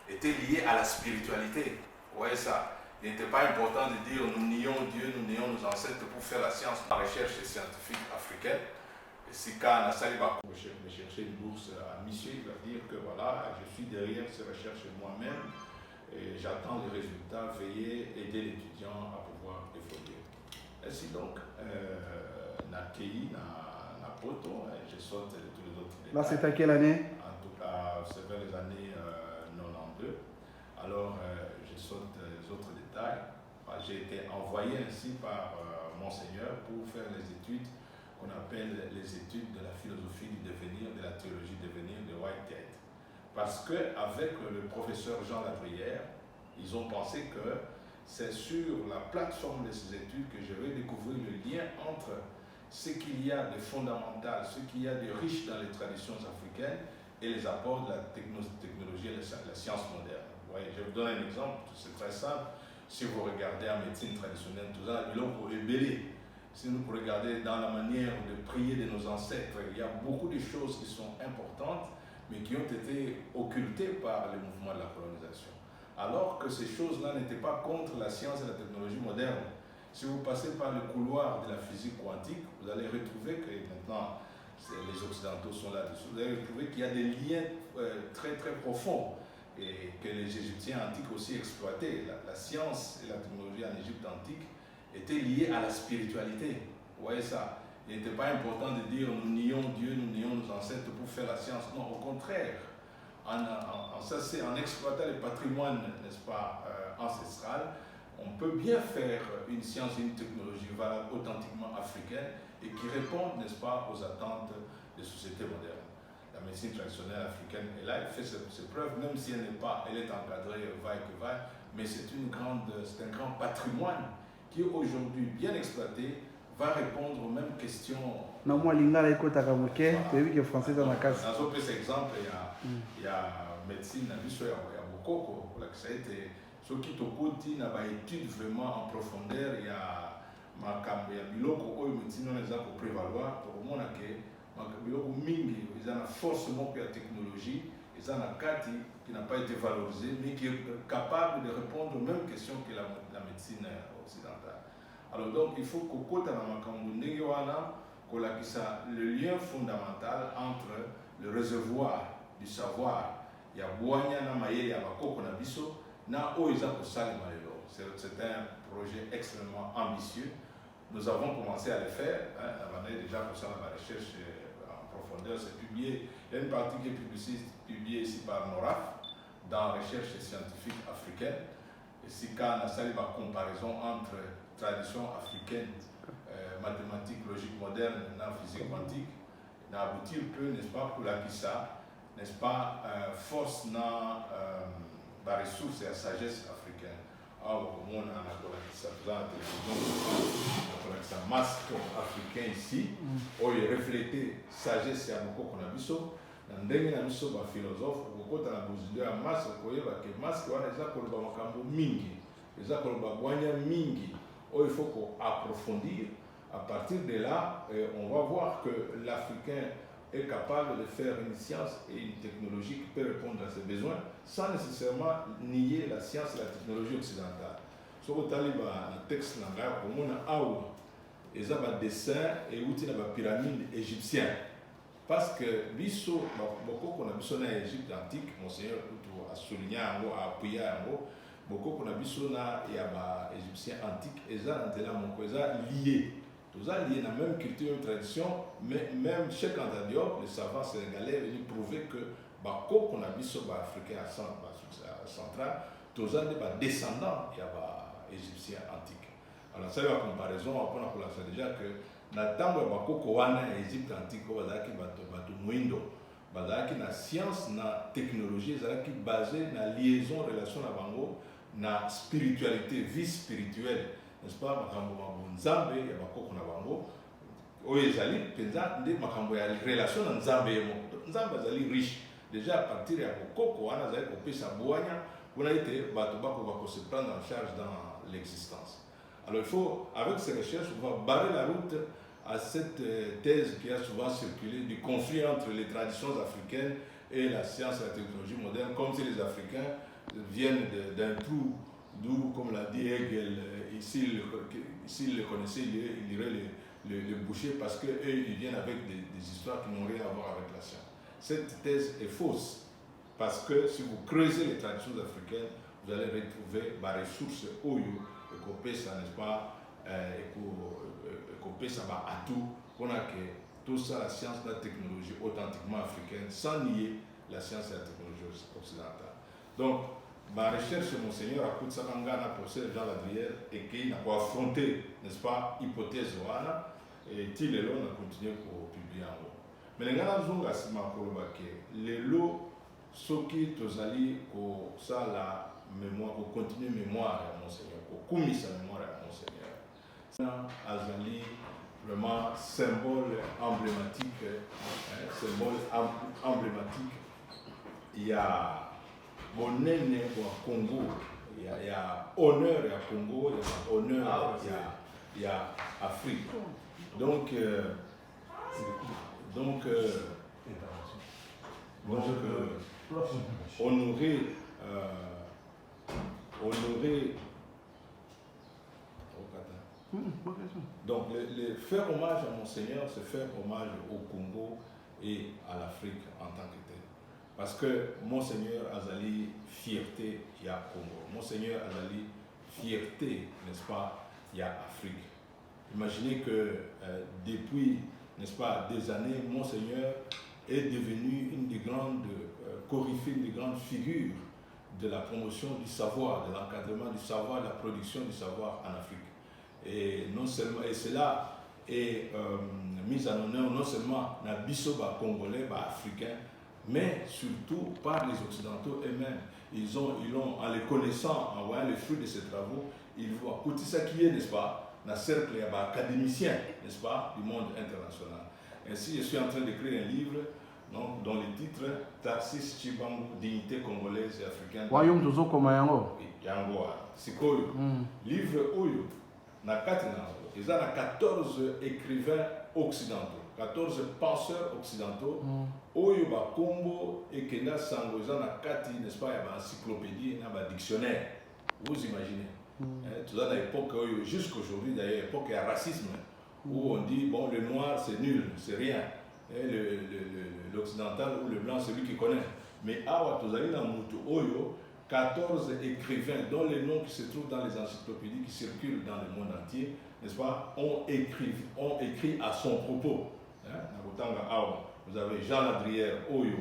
étaient liées à la spiritualité. Vous voyez ça. Il n'était pas important de dire nous nions Dieu, nous nions nos ancêtres pour faire la science, la recherche scientifique africaine. Et si quand Nassali va chercher une bourse à Missieu, il va dire que voilà, je suis derrière ces recherches moi-même. Et j'attends les résultats, veiller, aider l'étudiant à pouvoir évoluer. Ainsi donc, Nakei, Napoto, je saute tous les autres détails. Là, c'est à quelle année? En tout cas, c'est vers les années 92. Alors, je saute les autres détails. J'ai été envoyé ainsi par Monseigneur pour faire les études qu'on appelle les études de la philosophie du devenir, de la théologie du devenir de Whitehead. Parce qu'avec le professeur Jean Ladrière, ils ont pensé que c'est sur la plateforme de ces études que je vais découvrir le lien entre ce qu'il y a de fondamental, ce qu'il y a de riche dans les traditions africaines et les apports de la technologie et la science moderne. Vous voyez, je vous donne un exemple, c'est très simple. Si vous regardez en médecine traditionnelle, tout ça, si vous regardez dans la manière de prier de nos ancêtres, il y a beaucoup de choses qui sont importantes, mais qui ont été occultées par le mouvement de la colonisation. Alors que ces choses-là n'étaient pas contre la science et la technologie moderne. Si vous passez par le couloir de la physique quantique, vous allez retrouver que maintenant, les Occidentaux sont là-dessus, vous allez retrouver qu'il y a des liens très très profonds et que les Égyptiens antiques aussi exploitaient. La science et la technologie en Égypte antique étaient liées à la spiritualité. Vous voyez ça? Il n'était pas important de dire nous nions Dieu, nous nions nos ancêtres pour faire la science. Non, au contraire. En exploitant le patrimoine, n'est-ce pas, ancestral, on peut bien faire une science et une technologie valable authentiquement africaine et qui répondent, n'est-ce pas, aux attentes des sociétés modernes. La médecine traditionnelle africaine est là, elle fait ses preuves, même si elle est encadrée, vaille que vaille, mais c'est un grand patrimoine qui aujourd'hui, bien exploité, va répondre aux mêmes questions. Non, moi, l'ingala est côté camerounais, tu as vu que français dans la case. Dans ce exemple, il y a médecine, il y a beaucoup, ça a été, ce qui te n'a pas étude vraiment en profondeur, il y a biloko oyo médecine on les a pour prévaloir pour le monde que biloko mingi ils ont forcément que la technologie ils ont un kati qui n'a pas été valorisé mais qui est capable de répondre aux mêmes questions que la médecine occidentale. Alors donc il faut que kota na makambo ndenge wana kolakisa le lien fondamental entre le réservoir du savoir ya bwanya na mayele ya bakoko na biso na oyo eza kosalema lelo. C'est un projet extrêmement ambitieux. Nous avons commencé à le faire. On a déjà pour ça la recherche en profondeur. C'est publié. Il y a une partie qui est publiée ici par NORAF dans la recherche scientifique africaine. Ici, quand on a sali la comparaison entre tradition africaine, mathématiques, logique moderne, et physique quantique, on a abouti un peu, n'est-ce pas, pour la KISA, n'est-ce pas, force dans la ressource et la sagesse africaine. Alors, on a la télévision, un masque africain ici, où il reflète sagesse et beaucoup qu'on a vu. Dans le dernier philosophe, beaucoup de la bougie de la masque, que masque, on a déjà pour le bamakambo mingi, déjà pour le bagouania mingi, où il faut qu'on approfondir. À partir de là, on va voir que l'Africain est capable de faire une science et une technologie qui peut répondre à ses besoins sans nécessairement nier la science et la technologie occidentale. Ce que le texte ils ont un dessin et une pyramide égyptienne. Parce que biso, beaucoup qu'on a besoin en Égypte antique, Monseigneur a souligné, a appuyé, beaucoup qu'on a besoin il y a des Égyptiens antiques, ils ont lié. Tous ont lié dans la même culture, même tradition, mais même chez Kantadiop, les savants sénégalais venaient prouver que beaucoup qu'on a besoin africain central, tous ont des descendants il y a Égyptiens antiques. Alors, ça, la comparaison, on a déjà que dans le temps où l'Égypte antique, la science, la technologie, qui basée sur la liaison, relation avec la spiritualité, vie spirituelle, n'est-ce pas? Nzambe, il y a beaucoup de bango. Oyezali, penza, des makambo ya relation na Nzambe yemo. Nzambe zali riche. Déjà à partir de beaucoup, on a zali kopé sa boanya, on a été batobako va se prendre en charge dans l'existence. Alors il faut, avec ces recherches, on va barrer la route à cette thèse qui a souvent circulé du conflit entre les traditions africaines et la science et la technologie moderne, comme si les Africains viennent d'un trou d'où, comme l'a dit Hegel, s'il le connaissait, il irait le boucher parce qu'eux, ils viennent avec des histoires qui n'ont rien à voir avec la science. Cette thèse est fausse parce que si vous creusez les traditions africaines, vous allez retrouver des ressources oyo et qu'on ça, n'est-ce pas, et qu'on ça à tout, qu'on a que tout ça, la science, la technologie authentiquement africaine, sans nier la science et la technologie occidentale. Donc, ma recherche, Monseigneur, à coup de Samangana, professeur Jean Ladrière, et qui n'a pas affronté, n'est-ce pas, hypothèse Oana, et Tilelo a continué pour publier en haut. Mais les gens ont les lots, ceux qui tozali, pour ça, la mémoire, pour continuer mémoire à Monseigneur, pour commis sa mémoire à Monseigneur. Azali, vraiment, symbole emblématique, il y a Bonene au Congo, il y a honneur à Congo, il y a honneur il y a Afrique. Donc honorer donc faire hommage à Monseigneur, c'est faire hommage au Congo et à l'Afrique en tant que tel. Parce que Monseigneur Azali, fierté, il y a Congo. Monseigneur Azali, fierté, n'est-ce pas, il y a Afrique. Imaginez que depuis, n'est-ce pas, des années, Monseigneur est devenu une des grandes coryphées, une des grandes figures de la promotion du savoir, de l'encadrement du savoir, de la production du savoir en Afrique. Et non seulement, et cela est mis en honneur non seulement dans Bissoba congolais, africains, mais surtout par les Occidentaux eux-mêmes. Ils ont, en les connaissant, en voyant les fruits de ces travaux, ils voient tout ça qui est, n'est-ce pas, dans le cercle académicien, n'est-ce pas, du monde international. Ainsi, je suis en train d'écrire un livre donc, dont le titre Tarsis Chibangu, dignité congolaise et africaine. Royaume de Zoko Yango. Yango, Sikoyo. Livre Oyo, na Katina, ils ont 14 écrivains occidentaux, 14 penseurs occidentaux. Oyo ba Kombo et Kenda Sango, ils ont Kati, n'est-ce pas, il y a une encyclopédie, il y a un dictionnaire. Vous imaginez. Tout ça, à l'époque, jusqu'aujourd'hui, d'ailleurs, l'époque, il y a racisme, où on dit, bon, le noir, c'est nul, c'est rien. L'occidental ou le blanc, c'est lui qui connaît. Mais Awa, Tozali, dans Moutou Oyo, 14 écrivains, dont les noms qui se trouvent dans les encyclopédies qui circulent dans le monde entier, n'est-ce pas, ont écrit à son propos. Vous avez Jean Ladrière Oyo,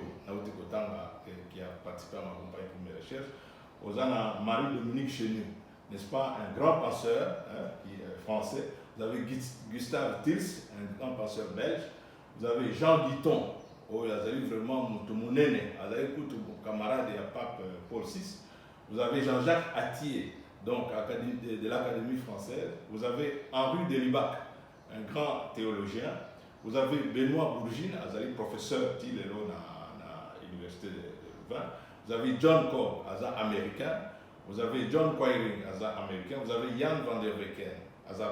qui a participé à ma compagnie pour mes recherches. Vous avez Marie-Dominique Chenu, n'est-ce pas, un grand penseur qui est français. Vous avez Gustave Tils, un grand penseur belge. Vous avez Jean Guiton, vous avez vraiment mon camarade et pape Paul VI. Vous avez Jean-Jacques Attier, donc de l'Académie française. Vous avez Henri Delibac, un grand théologien. Vous avez Benoît Bourgine, professeur à l'Université de Vin. Vous avez John Cobb, américain. Vous avez John Quiring, américain. Vous avez Jan van der Wecken,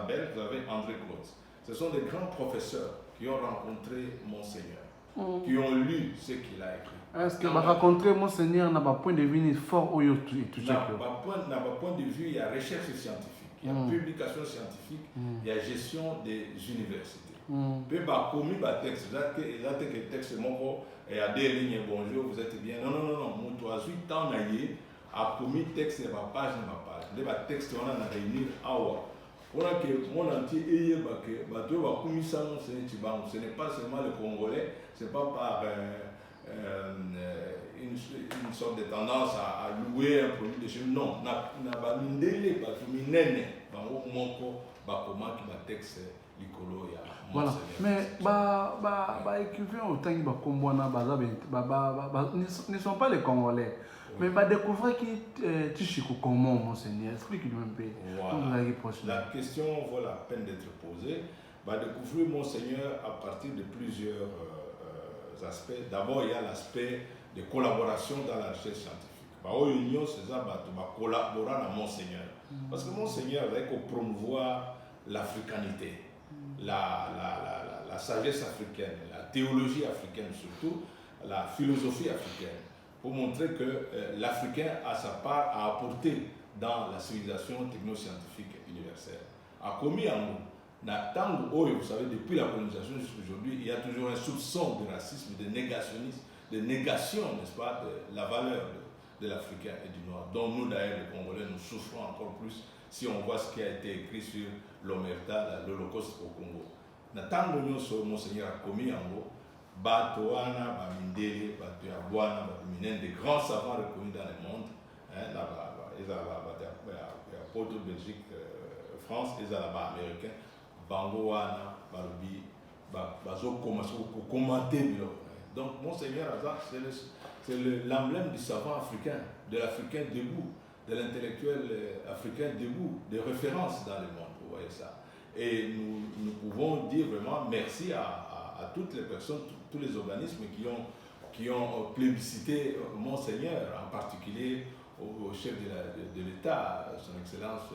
belge. Vous avez André Claude. Ce sont des grands professeurs qui ont rencontré Monseigneur, qui ont lu ce qu'il a écrit. Est-ce que rencontrer Monseigneur n'a pas point de vue fort ou tout n'a pas point de vue, il y a recherche scientifique, il y a publication scientifique, il y a gestion des universités. Peu commis texte, il a que texte et à des lignes bonjour, vous êtes bien. Non, mon toisu tant naïe a commis texte et ma page. Les textes on a réunir awa. On a que mon entier est ce n'est pas seulement le Congolais, ce n'est pas par une sorte de tendance à louer un produit de chez nous. Non, on a pas mindélé, pas tout minene, texte l'icolo ya. Voilà, mais écrivains autant qu'ils ne sont pas les Congolais. Mais découvrir qui Tichikou comment, Monseigneur, explique-nous un peu. La question vaut la peine d'être posée. Découvrir Monseigneur à partir de plusieurs aspects. D'abord, il y a l'aspect de collaboration dans la recherche scientifique. L'union, c'est ça, collaborer avec Monseigneur. Parce que Monseigneur, il faut promouvoir l'africanité, la sagesse africaine, la théologie africaine surtout, la philosophie africaine, pour montrer que l'Africain a sa part à apporter dans la civilisation technoscientifique universelle. A commis en nous, vous savez, depuis la colonisation jusqu'à aujourd'hui, il y a toujours un soupçon de racisme, de négationnisme, de négation, n'est-ce pas, de la valeur de l'Africain et du Noir, dont nous, d'ailleurs, les Congolais, nous souffrons encore plus si on voit ce qui a été écrit sur l'Omerta, l'Holocauste au Congo. Natango Nyoso, Monseigneur a commis en nous, Batoana, Bamindele, Batoyabuana, Batuminen, des grands savants reconnus dans le monde. Là, ils ont Porto, Belgique, France, ils ont là-bas américain. Bangoana, Barubi, Bazo, commenter. Donc, Monseigneur Azar, c'est l'emblème du savant africain, de l'Africain debout, de l'intellectuel africain debout, des références dans le monde, vous voyez ça. Et nous pouvons dire vraiment merci à toutes les personnes, tous les organismes qui ont plébiscité Monseigneur, en particulier au chef de l'État, son Excellence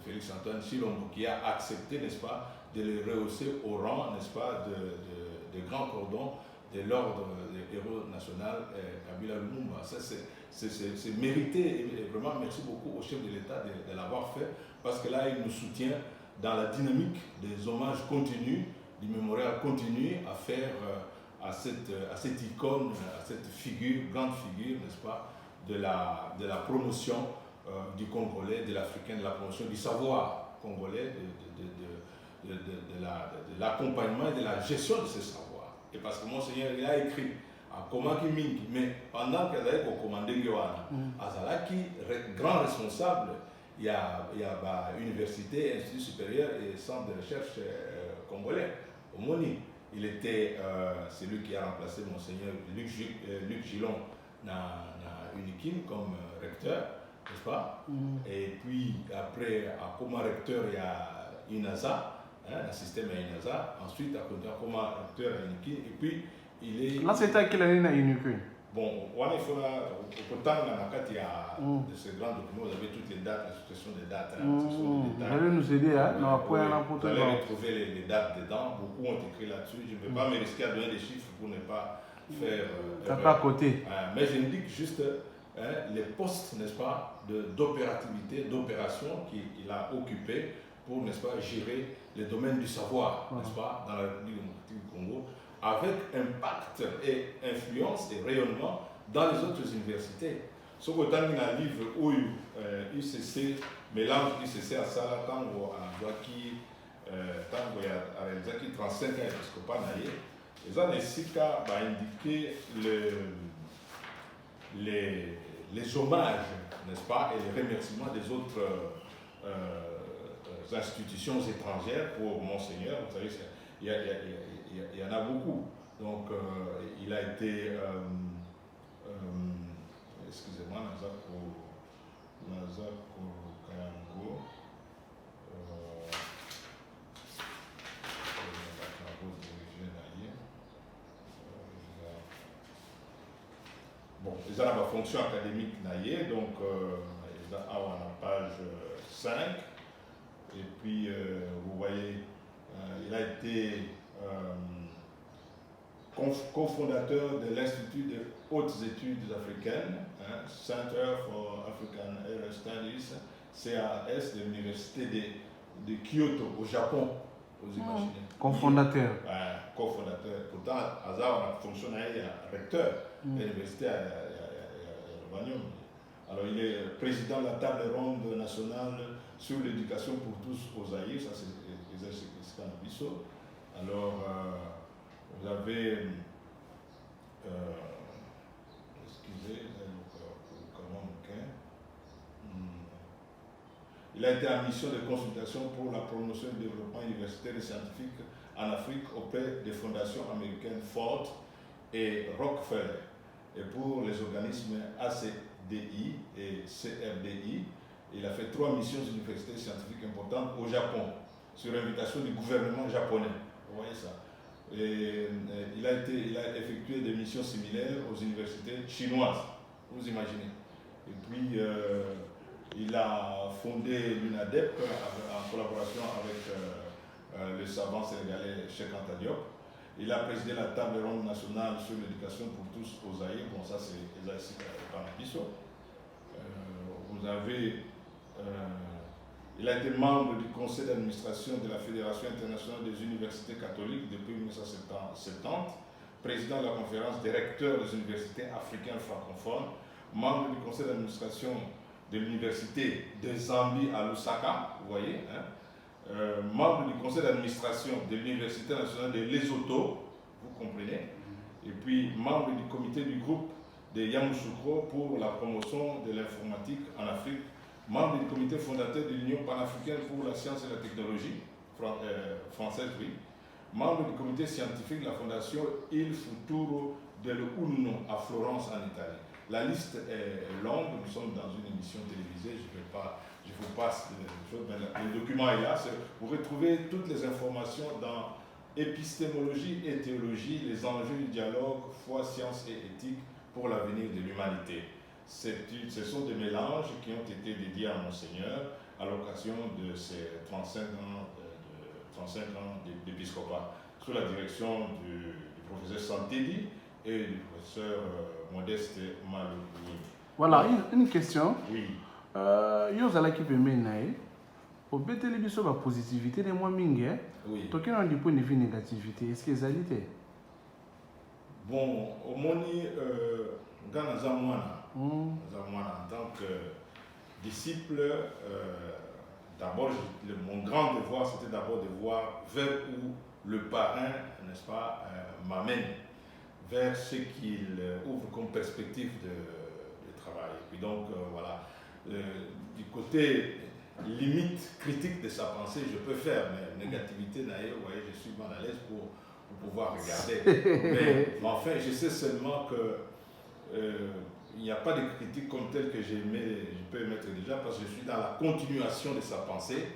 Félix Antoine Chilombo, qui a accepté, n'est-ce pas, de le rehausser au rang, n'est-ce pas, de grand cordon de l'ordre des héros national Kabila Lumumba. Ça, c'est mérité, et vraiment merci beaucoup au chef de l'État de l'avoir fait, parce que là, il nous soutient dans la dynamique des hommages continus, du mémorial continu à faire à cette icône, à cette figure, grande figure, n'est-ce pas, de la promotion du Congolais, de l'Africain, de la promotion du savoir congolais de l'accompagnement et de la gestion de ce savoir. Et parce que Monseigneur, il a écrit à Komaki Mingi, mais pendant qu'il avait commandé Guyana, Azalaki, grand responsable, il y a université, institut supérieur et centre de recherche congolais, au Moni. Il était celui qui a remplacé Monseigneur Luc Gillon dans Unikin comme recteur, n'est-ce pas? Et puis après, comme recteur, il y a INASA, le système à INASA. Ensuite, comme recteur à Unikin. Et puis, il est. Là, c'était à quelle année à Unikin? Bon, il faut autant il y a de ces grands documents, vous avez toutes les dates, la succession des dates. Vous allez nous aider, hein? Vous allez retrouver les dates dedans, beaucoup ont écrit là-dessus. Je ne vais pas me risquer à donner des chiffres pour ne pas faire. T'as pas à côté. Mais j'indique juste les postes, n'est-ce pas, d'opérativité, d'opération qu'il a occupés pour, n'est-ce pas, gérer les domaines du savoir, n'est-ce pas, dans la République démocratique du Congo, avec impact et influence et rayonnement dans les autres universités. Ce que tu as mis dans le livre où UCC mélange UCC à Sala Tango à Joaki, Tango à réalisé 35 ans épiscopat naïe. Les Anesika va indiquer les hommages, n'est-ce pas, et les remerciements des autres institutions étrangères pour Monseigneur. Vous savez, il y en a beaucoup. Donc, il a été, excusez-moi, Nazako Kayango, bon, ils ont la fonction académique naïe, donc ils ont la page 5. Et puis, vous voyez, il a été cofondateur de l'Institut de hautes études africaines, Center for African Area Studies, CAS, de l'Université de Kyoto, au Japon. Vous imaginez. Cofondateur. Cofondateur. Pourtant, Hazard a fonctionné recteur de l'Université à Roumanium. Alors, il est président de la table ronde nationale sur l'éducation pour tous au Zaïre, ça c'est Canabiso. Alors, vous avez, excusez, il a été en mission de consultation pour la promotion du développement universitaire et scientifique en Afrique auprès des fondations américaines Ford et Rockefeller et pour les organismes ACDI et CRDI. Il a fait 3 missions universitaires scientifiques importantes au Japon, sur invitation du gouvernement japonais. Vous voyez ça. Et, il a effectué des missions similaires aux universités chinoises, vous imaginez. Et puis, il a fondé l'UNADEP en collaboration avec le savant sénégalais Cheikh Anta Diop. Il a présidé la table ronde nationale sur l'éducation pour tous au Zaïre. Bon, ça c'est Ezaïssi Panabiso. Vous avez... il a été membre du conseil d'administration de la Fédération internationale des universités catholiques depuis 1970, président de la conférence des recteurs des universités africaines francophones, membre du conseil d'administration de l'université de Zambie à Lusaka, vous voyez, membre du conseil d'administration de l'université nationale de Lesotho, vous comprenez, et puis membre du comité du groupe de Yamoussoukro pour la promotion de l'informatique en Afrique, membre du comité fondateur de l'Union panafricaine pour la science et la technologie, française, oui, membre du comité scientifique de la fondation Il Futuro dell'Uno à Florence en Italie. La liste est longue, nous sommes dans une émission télévisée, je vous passe le document est là, vous retrouvez toutes les informations dans épistémologie et théologie, les enjeux du dialogue, foi, science et éthique pour l'avenir de l'humanité. Ce sont des mélanges qui ont été dédiés à Monseigneur à l'occasion de ses 35 ans d'épiscopat, sous la direction du professeur Santedi et du professeur Modeste Malouni. Voilà, une question. Oui. Yo zalaki pembeni na ye obeteli biso ba positivité de mwa mingi oui. Tokena du point de vue négativité, est-ce que ezali te? Bon, omoni nga naza mwana en tant que disciple d'abord, mon grand devoir, c'était d'abord de voir vers où le parrain, n'est-ce pas, m'amène, vers ce qu'il ouvre comme perspective de travail. Et puis donc, voilà, du côté limite critique de sa pensée, je peux faire, mais négativité, d'ailleurs, vous voyez, je suis mal à l'aise pour pouvoir regarder. mais enfin, je sais seulement que il n'y a pas de critique comme telle que je peux émettre déjà, parce que je suis dans la continuation de sa pensée,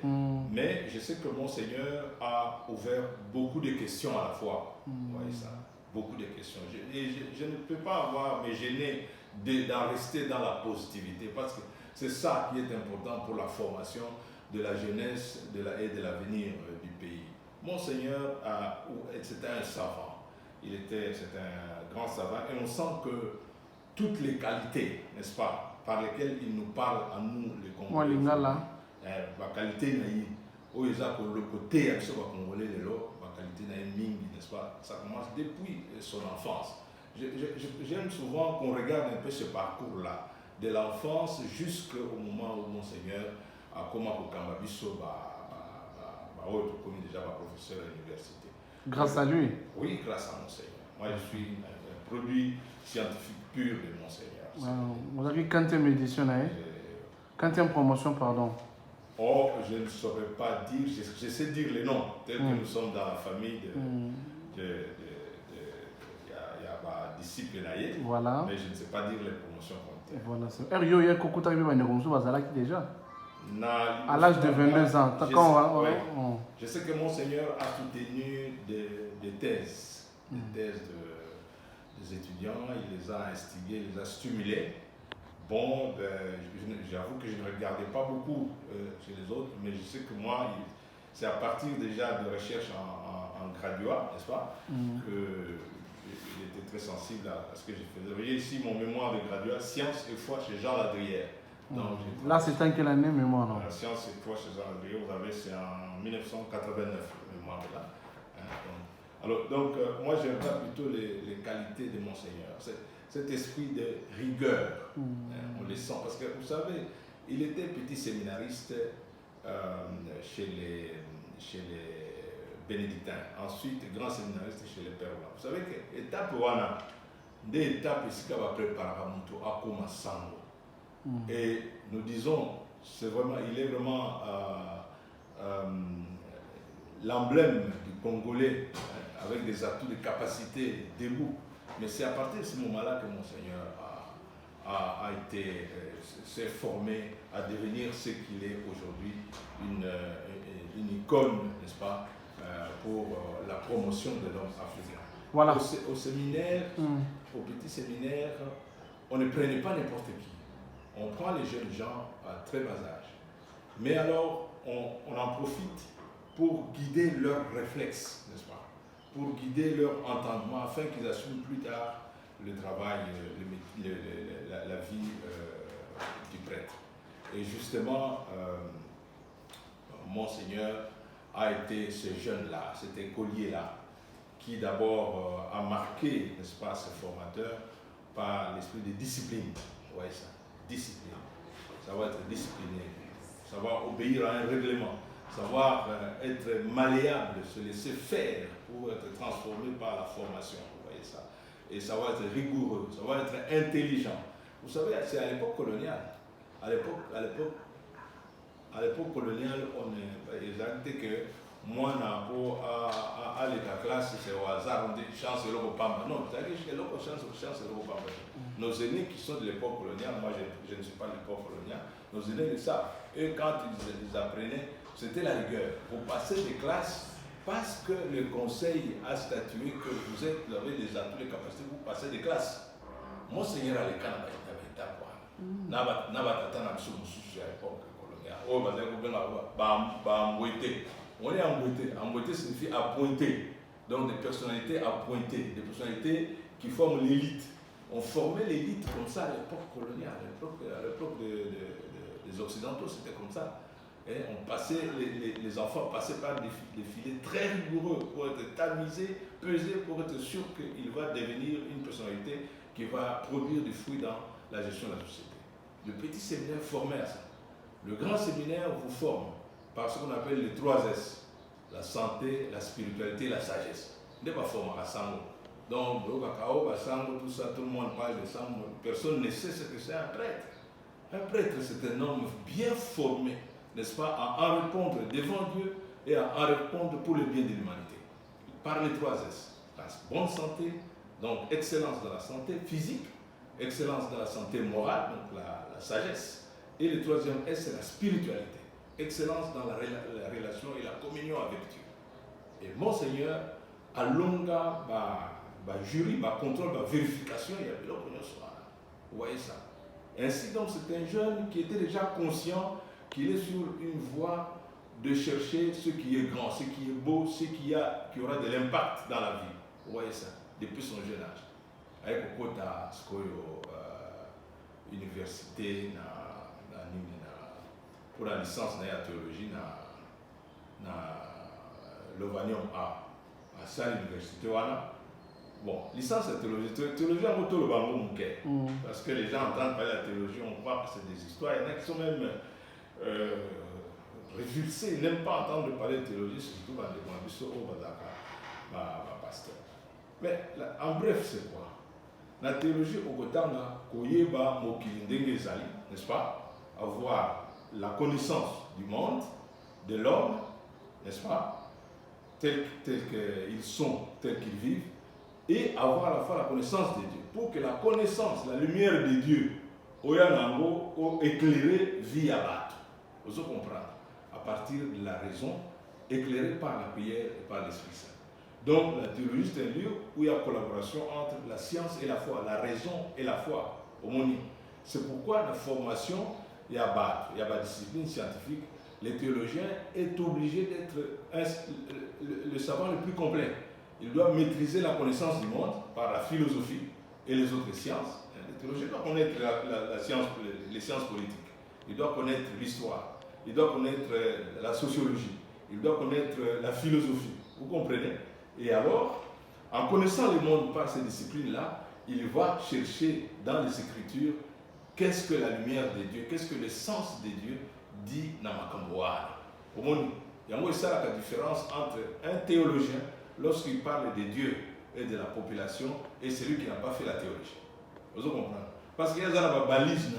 mais je sais que Monseigneur a ouvert beaucoup de questions à la fois. Vous voyez ça, beaucoup de questions. Je ne peux pas me gêner d'en rester dans la positivité, parce que c'est ça qui est important pour la formation de la jeunesse et de l'avenir du pays. Monseigneur, c'était un savant, c'était un grand savant, et on sent que toutes les qualités, n'est-ce pas, par lesquelles il nous parle à nous, les Congolais, la qualité naïve, où il y a le côté congolais, la qualité naïve, n'est-ce pas, ça commence depuis son enfance. J'aime souvent qu'on regarde un peu ce parcours-là, de l'enfance jusqu'au moment où Monseigneur a commencé au Kambabiso, déjà professeur à l'université. Grâce à lui? Oui, grâce à Monseigneur. Moi, je suis un produit scientifique pur de Monseigneur. Vous avez 40e édition, 40e promotion, pardon. Oh, je ne saurais pas dire, je sais dire les noms, tel que nous sommes dans la famille disciples, voilà. Mais je ne sais pas dire les promotions qu'on voilà, déjà. À l'âge de 22 ans. Je sais que Monseigneur a soutenu des thèses, des étudiants, il les a instigés, il les a stimulés. Bon, j'avoue que je ne regardais pas beaucoup chez les autres, mais je sais que moi, c'est à partir déjà de recherches en graduat, n'est-ce pas, qu'il était très sensible à ce que je faisais. Vous voyez ici mon mémoire de graduat, Sciences et foi chez Jean Ladrière. Là, c'est en quelle année, mémoire, non? Sciences et foi chez Jean Ladrière, vous avez, c'est en 1989, le mémoire là. Donc, moi, je regarde plutôt les qualités de Monseigneur. Cet esprit de rigueur, on le sent. Parce que, vous savez, il était petit séminariste chez les bénédictins. Ensuite, grand séminariste chez les pères. Vous savez que l'étape wana, des étapes ici qu'on va préparer à Komasango. Et nous disons, il est vraiment l'emblème du Congolais, avec des atouts, des capacités, des goûts. Mais c'est à partir de ce moment-là que Monseigneur s'est formé à devenir ce qu'il est aujourd'hui, une icône, n'est-ce pas, pour la promotion de l'homme africain. Voilà. Au séminaire, au petit séminaire, on ne prenait pas n'importe qui. On prend les jeunes gens à très bas âge. Mais alors, on en profite pour guider leurs réflexes, n'est-ce pas? Pour guider leur entendement afin qu'ils assument plus tard le travail, la vie du prêtre. Et justement, Monseigneur a été ce jeune-là, cet écolier-là, qui d'abord a marqué, n'est-ce pas, ce formateur par l'esprit de discipline. Vous voyez ça? Discipline. Savoir être discipliné, savoir obéir à un règlement, savoir être malléable, se laisser faire pour être transformé par la formation, vous voyez ça. Et savoir être rigoureux, savoir être intelligent. Vous savez, c'est à l'époque coloniale. À l'époque coloniale, on est exacté que moi, à l'état classe, c'est au hasard, on dit chance et l'eau pamba. Non, c'est-à-dire que l'eau chance et l'eau pamba. Nos aînés qui sont de l'époque coloniale, moi je ne suis pas de l'époque coloniale, nos aînés le savent. Eux, quand ils apprenaient, c'était la rigueur. Vous passez des classes parce que le conseil a statué que vous avez des atouts, des capacités, vous passez des classes. Monseigneur à l'école, il y avait quoi. N'abatata n'a pas à l'époque coloniale. Oh, on est embouté. Embouté signifie appointé. Donc des personnalités appointées, des personnalités qui forment l'élite. On formait l'élite comme ça à l'époque coloniale, à l'époque des Occidentaux, c'était comme ça. Et les enfants passaient par des filets très rigoureux pour être tamisés, pesés, pour être sûr qu'il va devenir une personnalité qui va produire des fruits dans la gestion de la société. Le petit séminaire formait à ça. Le grand séminaire vous forme. par ce qu'on appelle les 3 S, la santé, la spiritualité et la sagesse. N'est pas forme à sango. Donc, tout ça, tout le monde parle de ça, personne ne sait ce que c'est un prêtre. Un prêtre, c'est un homme bien formé, n'est-ce pas, à en répondre devant Dieu et à en répondre pour le bien de l'humanité. Par les 3 S, la bonne santé, donc excellence dans la santé physique, excellence dans la santé morale, donc la sagesse, et le 3e S, c'est la spiritualité, excellence dans la relation et la communion avec Dieu. Et Monseigneur, à longa, jury, contrôle, vérification, il y a de l'opinion sur ça. Vous voyez ça. Ainsi donc, c'est un jeune qui était déjà conscient qu'il est sur une voie de chercher ce qui est grand, ce qui est beau, ce qui aura de l'impact dans la vie. Vous voyez ça, depuis son jeune âge. Avec au côté université, pour la licence en théologie, na l'Ovanium à cette université. Bon, licence en théologie, théologie en auto le bango mouké. Parce que les gens entendent parler de la théologie, on croit que c'est des histoires. Il y en a qui sont même révulsés, ils n'aiment pas entendre parler de théologie, surtout dans les conditions au pasteur. Mais en bref, c'est quoi? La théologie au Kotanga, Koyeba Mokilindenge Zali, n'est-ce pas? Avoir la connaissance du monde, de l'homme, n'est-ce pas? Tels qu'ils sont, tels qu'ils vivent, et avoir à la fois la connaissance de Dieu. Pour que la connaissance, la lumière de Dieu, Oyanango, éclairée via Bato. Vous comprenez? À partir de la raison, éclairée par la prière et par l'Esprit Saint. Donc, la théologie, c'est un lieu où il y a collaboration entre la science et la foi, la raison et la foi, homonyme. C'est pourquoi la formation, il y a la discipline scientifique. Le théologien est obligé d'être le savant le plus complet. Il doit maîtriser la connaissance du monde par la philosophie et les autres sciences. Le théologien doit connaître les sciences politiques. Il doit connaître l'histoire. Il doit connaître la sociologie. Il doit connaître la philosophie. Vous comprenez? Et alors, en connaissant le monde par ces disciplines-là, il va chercher dans les Écritures qu'est-ce que la lumière de Dieu, qu'est-ce que le sens de Dieu dit dans Makamboa. Il y a la différence entre un théologien lorsqu'il parle de Dieu et de la population et celui qui n'a pas fait la théologie. Vous comprenez? Parce qu'il y a une balise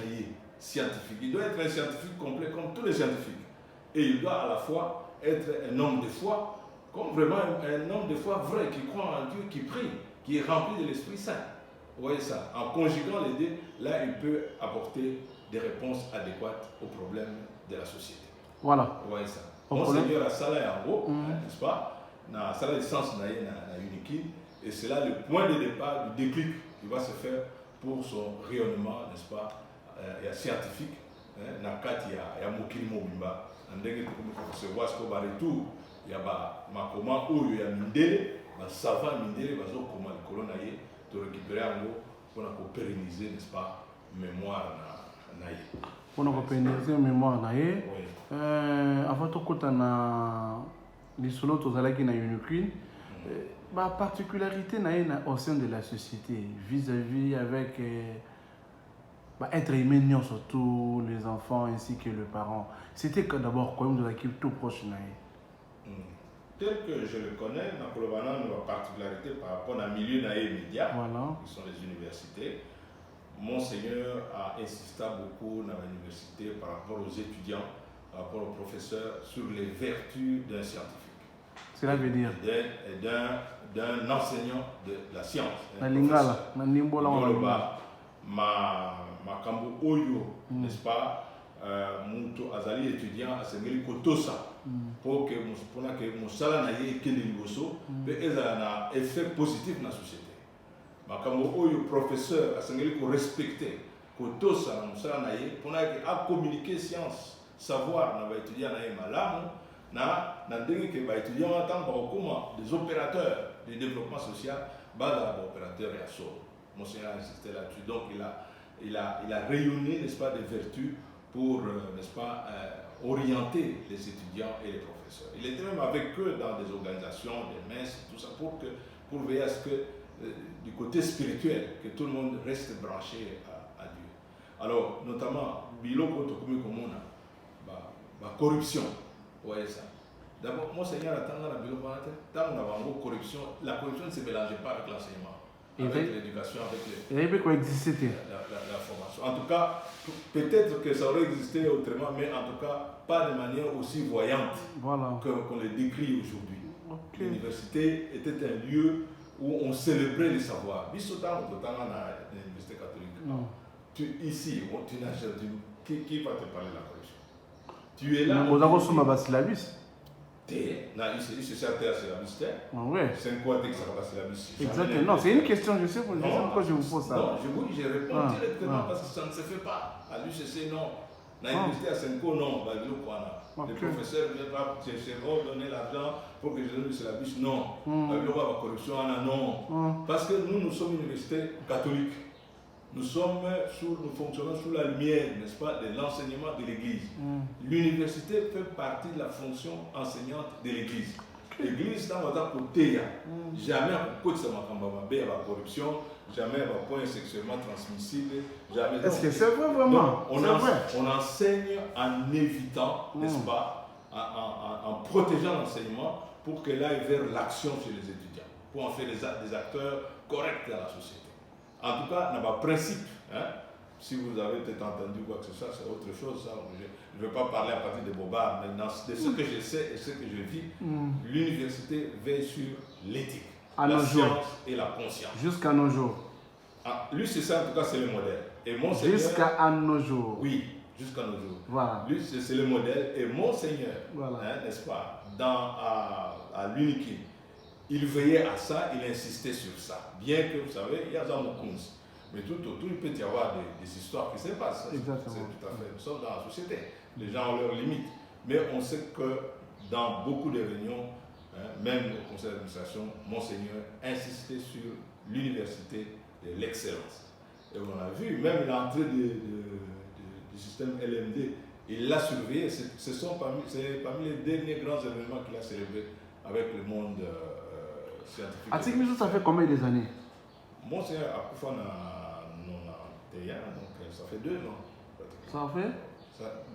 scientifique. Il doit être un scientifique complet comme tous les scientifiques. Et il doit à la fois être un homme de foi, comme vraiment un homme de foi vrai, qui croit en Dieu, qui prie, qui est rempli de l'Esprit Saint. Vous voyez ça? En conjuguant les deux, là, il peut apporter des réponses adéquates aux problèmes de la société. Voilà. Vous voyez ça? Monseigneur a ça là en haut, n'est-ce pas? Na ça là sens na unique, et c'est là le point de départ du déclic qui va se faire pour son rayonnement, n'est-ce pas, scientifique. Na kati ya mokili mobimba, ndenge recevoir ce qu'on va retour. Il y a makoma oyo ya mindele, ba savant mindele bazo koma likolo na ye to récupérer yango pour pérenniser, n'est-ce pas, mémoire na ye. Pour pérenniser mémoire na ye. Avant de côté na lisolo tozalaki na Uniqueen, ba particularité na ye au sein de la société vis-à-vis avec être humain, surtout les enfants ainsi que les parents. C'était que d'abord quand même de l'équipe tout proche na ye. Tel que je le connais, dans la particularité par rapport à milieu média, qui sont les universités, Monseigneur a insisté beaucoup dans l'université par rapport aux étudiants, par rapport aux professeurs, sur les vertus d'un scientifique. Cela veut dire d'un enseignant de la science. Makambo Oyo, n'est-ce pas? Muto azali étudiant à Sengeli Kotosa pour que Moussala n'aille que l'Ingoso, mais il a un effet positif dans la société. Makambo Oyo, professeur à Sengeli ko respecter Kotosa Moussala n'aille pour communiquer science, savoir dans l'étudiant n'aille malamu, na dengue que l'étudiant entend des opérateurs de développement social, opérateurs et assos. Monseigneur a insisté là-dessus, donc il a rayonné, n'est-ce pas, des vertus pour, n'est-ce pas, orienter les étudiants et les professeurs. Il était même avec eux dans des organisations, des messes, tout ça, pour veiller à ce que, du côté spirituel, que tout le monde reste branché à Dieu. Alors, notamment, Biloko Tokumi Komona, la corruption, voyez ça. D'abord, Monseigneur attend dans la bureau, tant on a une corruption, la corruption ne se mélangeait pas avec l'enseignement, avec l'éducation, avec la formation. En tout cas, peut-être que ça aurait existé autrement, mais en tout cas, pas de manière aussi voyante qu'on le décrit aujourd'hui. L'université était un lieu où on célébrait les savoirs. Bissotan, dans l'université catholique. Ici, tu n'as jamais. Qui va te parler de la corruption? Tu es là. Nous avons sur ma syllabus. Il se sert à syllabus. C'est quoi que ça va syllabus? Exactement. Non, c'est une question, je sais pourquoi je vous pose ça. Non, je réponds directement parce que ça ne se fait pas. À l'UCC, non. À l'université à Senko, non. Le professeur ne veut pas donner l'argent pour que je donne le syllabus, non. La corruption, non. Parce que nous sommes une université catholique. Nous fonctionnons sous la lumière, n'est-ce pas, de l'enseignement de l'Église. L'université fait partie de la fonction enseignante de l'Église. L'Église, dans votre côté, jamais on peut se la corruption, jamais un point sexuellement transmissible. Est-ce que c'est vrai vraiment? On enseigne en évitant, n'est-ce pas, en protégeant l'enseignement pour qu'elle aille vers l'action chez les étudiants, pour en faire des acteurs corrects dans la société. En tout cas, il y a un principe. Si vous avez peut-être entendu quoi que ce soit, c'est autre chose. Ça. Je ne veux pas parler à partir de Boba, mais de ce que je sais et ce que je vis, l'université veille sur l'éthique, la science et la conscience. Jusqu'à nos jours. Lui, c'est ça, en tout cas, c'est le modèle. Et jusqu'à nos jours. Oui, jusqu'à nos jours. Voilà. Lui, c'est le modèle. Et Monseigneur, n'est-ce pas, à l'UNIKI, il veillait à ça, il insistait sur ça. Bien que, vous savez, il y a Zamoukouns. Mais tout autour, il peut y avoir des histoires qui se passent. Exactement. C'est tout à fait. Nous sommes dans la société. Les gens ont leurs limites. Mais on sait que dans beaucoup de réunions, même au conseil d'administration, Monseigneur insistait sur l'université de l'excellence. Et on a vu, même l'entrée du système LMD, il l'a surveillé. C'est parmi les derniers grands événements qu'il a célébrés avec le monde scientifique. À Tikmiso, ça fait combien d'années? Monseigneur a Koufan à 91, donc ça fait 2 ans. Ça fait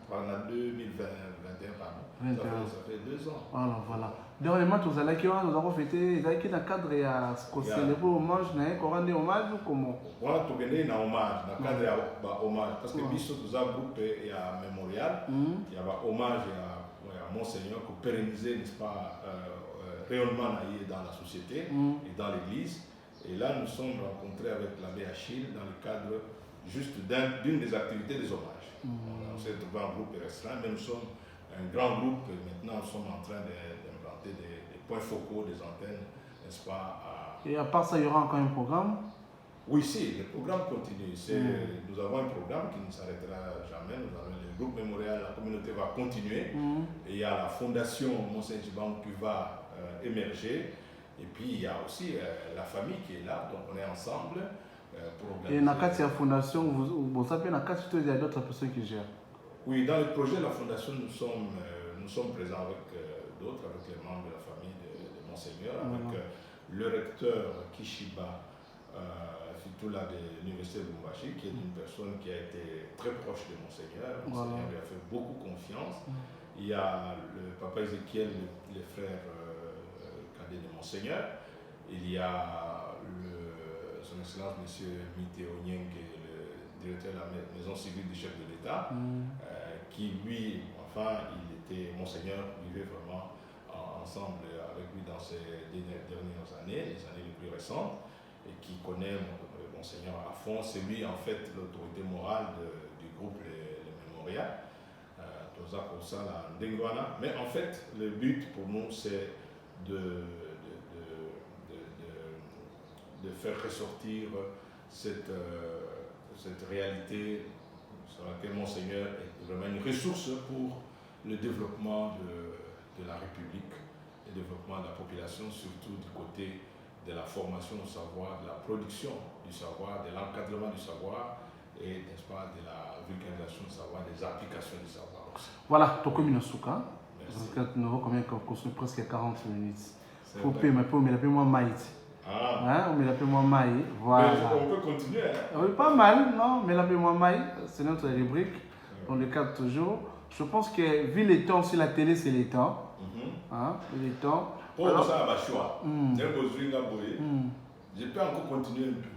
Pendant 2021, pardon. Ça fait 2 ans. Voilà. Dernièrement, nous avons fêté, dans le cadre de célébrer hommage, nous avons rendu hommage ou comment? On a tout gagné dans hommage, dans le cadre de hommage. Parce que Bissot, nous avons groupe, il y a un mémorial, il y a un hommage à Monseigneur pour pérenniser, n'est-ce pas, rayonnement dans la société et dans l'église. Et là, nous sommes rencontrés avec l'abbé Achille dans le cadre juste d'une des activités des hommages. On s'est trouvé en groupe restreint, mais nous sommes un grand groupe et maintenant nous sommes en train d'implanter des points focaux, des antennes, n'est-ce pas? Et à part ça, il y aura encore un programme? Oui, si, le programme continue. Nous avons un programme qui ne s'arrêtera jamais. Nous avons le groupe mémorial, la communauté va continuer. Et il y a la fondation Monseigneur Djiban qui va émerger. Et puis il y a aussi la famille qui est là, donc on est ensemble pour organiser. Et dans la fondation, vous savez, il y a d'autres personnes qui gèrent? Oui, dans le projet de la fondation, nous sommes présents avec d'autres, avec les membres de la famille de Monseigneur, avec le recteur Kishiba Fitoula de l'université de Bumbashi, qui est une personne qui a été très proche de Monseigneur. Monseigneur lui a fait beaucoup confiance. Il y a le papa Ézéchiel, les frères de Monseigneur, il y a son Excellence M. Mithéo Nieng, qui est le directeur de la maison civile du chef de l'État, qui lui, enfin, Monseigneur vivait vraiment ensemble avec lui dans ces dernières années, les années les plus récentes, et qui connaît Monseigneur à fond. C'est lui, en fait, l'autorité morale du groupe Les Mémorial, Toza Kosala Ndengwana. Mais en fait, le but pour nous, c'est de faire ressortir cette réalité sur laquelle Monseigneur est vraiment une ressource pour le développement de la République, le développement de la population, surtout du côté de la formation du savoir, de la production du savoir, de l'encadrement du savoir et, n'est-ce pas, de la vulgarisation du savoir, des applications du savoir aussi. Voilà, Toko Minosuka. Nous avons construit presque 40 minutes. Faut payer, mais on l'appelle moi Maït. On l'appelle moi Maït. Voilà. Mais on peut continuer. Oui, pas mal, non, mais l'appelle moi Maït. C'est notre rubrique. On le cadre toujours. Je pense que, vu les temps sur la télé, c'est les temps. Hein, les temps. Pour alors, ça, choix. Je peux encore continuer un peu.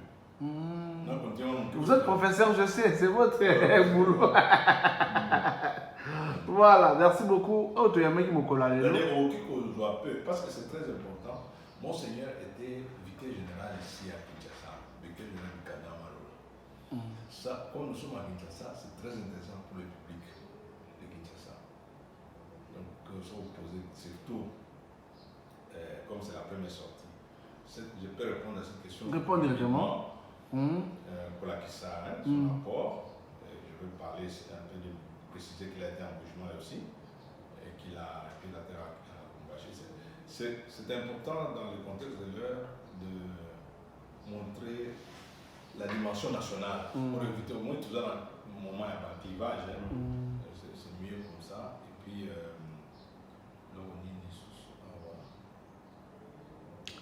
Vous êtes professeur, je sais, c'est votre boulot. Voilà, merci beaucoup. Parce que c'est très important. Monseigneur était vicaire général ici à Kinshasa, vicaire général du Canada Malola. Ça, comme nous sommes à Kinshasa, c'est très intéressant pour le public de Kinshasa. Donc, si vous posez, surtout, comme c'est la première sortie, je peux répondre à cette question. Répondre directement. Pour la Kissa, son rapport. Je veux parler un peu de préciser qu'il a été en Bushman aussi et qu'il a combattu. C'est important dans le contexte de l'heure de montrer la dimension nationale pour éviter au moins toujours un moment un clivage. C'est mieux comme ça. Et puis,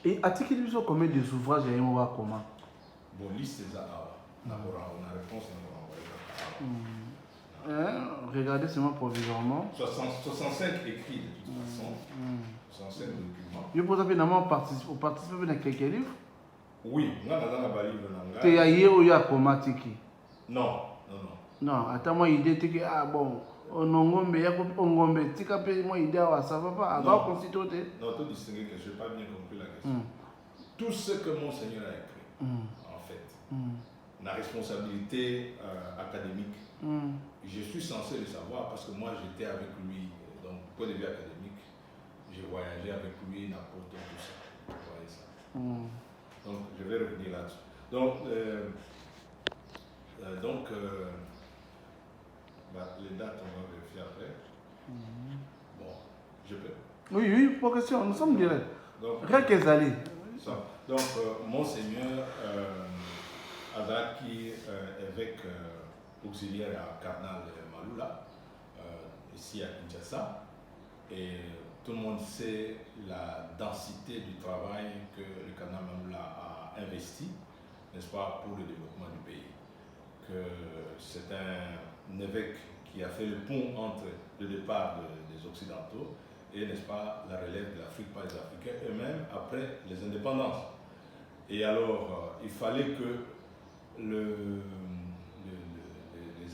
et a-t-il combien d'ouvrages il y a comment? Bon, liste c'est ça. D'abord, on a réponse. Regardez seulement provisoirement. 65 écrits de toute façon. 65 documents. Je peux participer dans quelques livres? Oui, on a dans la livre. Tu es ailleurs ou il y a comment? Non. Non, attends, moi, idée, tu es ah bon. Ongombe, il y a Ongombe. Tu as moi idée, ça va pas. Alors, constituer. Non, tu distingues que je n'ai pas bien compris la question. Tout ce que Monseigneur a écrit, en fait, la responsabilité académique, je suis censé le savoir parce que moi j'étais avec lui, donc point de vue académique, j'ai voyagé avec lui, n'importe tout ça. Vous voyez ça. Donc je vais revenir là-dessus. Donc, les dates on va vérifier après. Bon, je peux. Oui, pas question, nous sommes directs. Rien qu'elles allaient. Donc, Monseigneur Azaki, évêque auxiliaire à Cardinal Maloula, ici à Kinshasa, et tout le monde sait la densité du travail que le Cardinal Maloula a investi, n'est-ce pas, pour le développement du pays. Que c'est un évêque qui a fait le pont entre le départ des Occidentaux et, n'est-ce pas, la relève de l'Afrique par les Africains eux-mêmes après les indépendances. Et alors, il fallait que les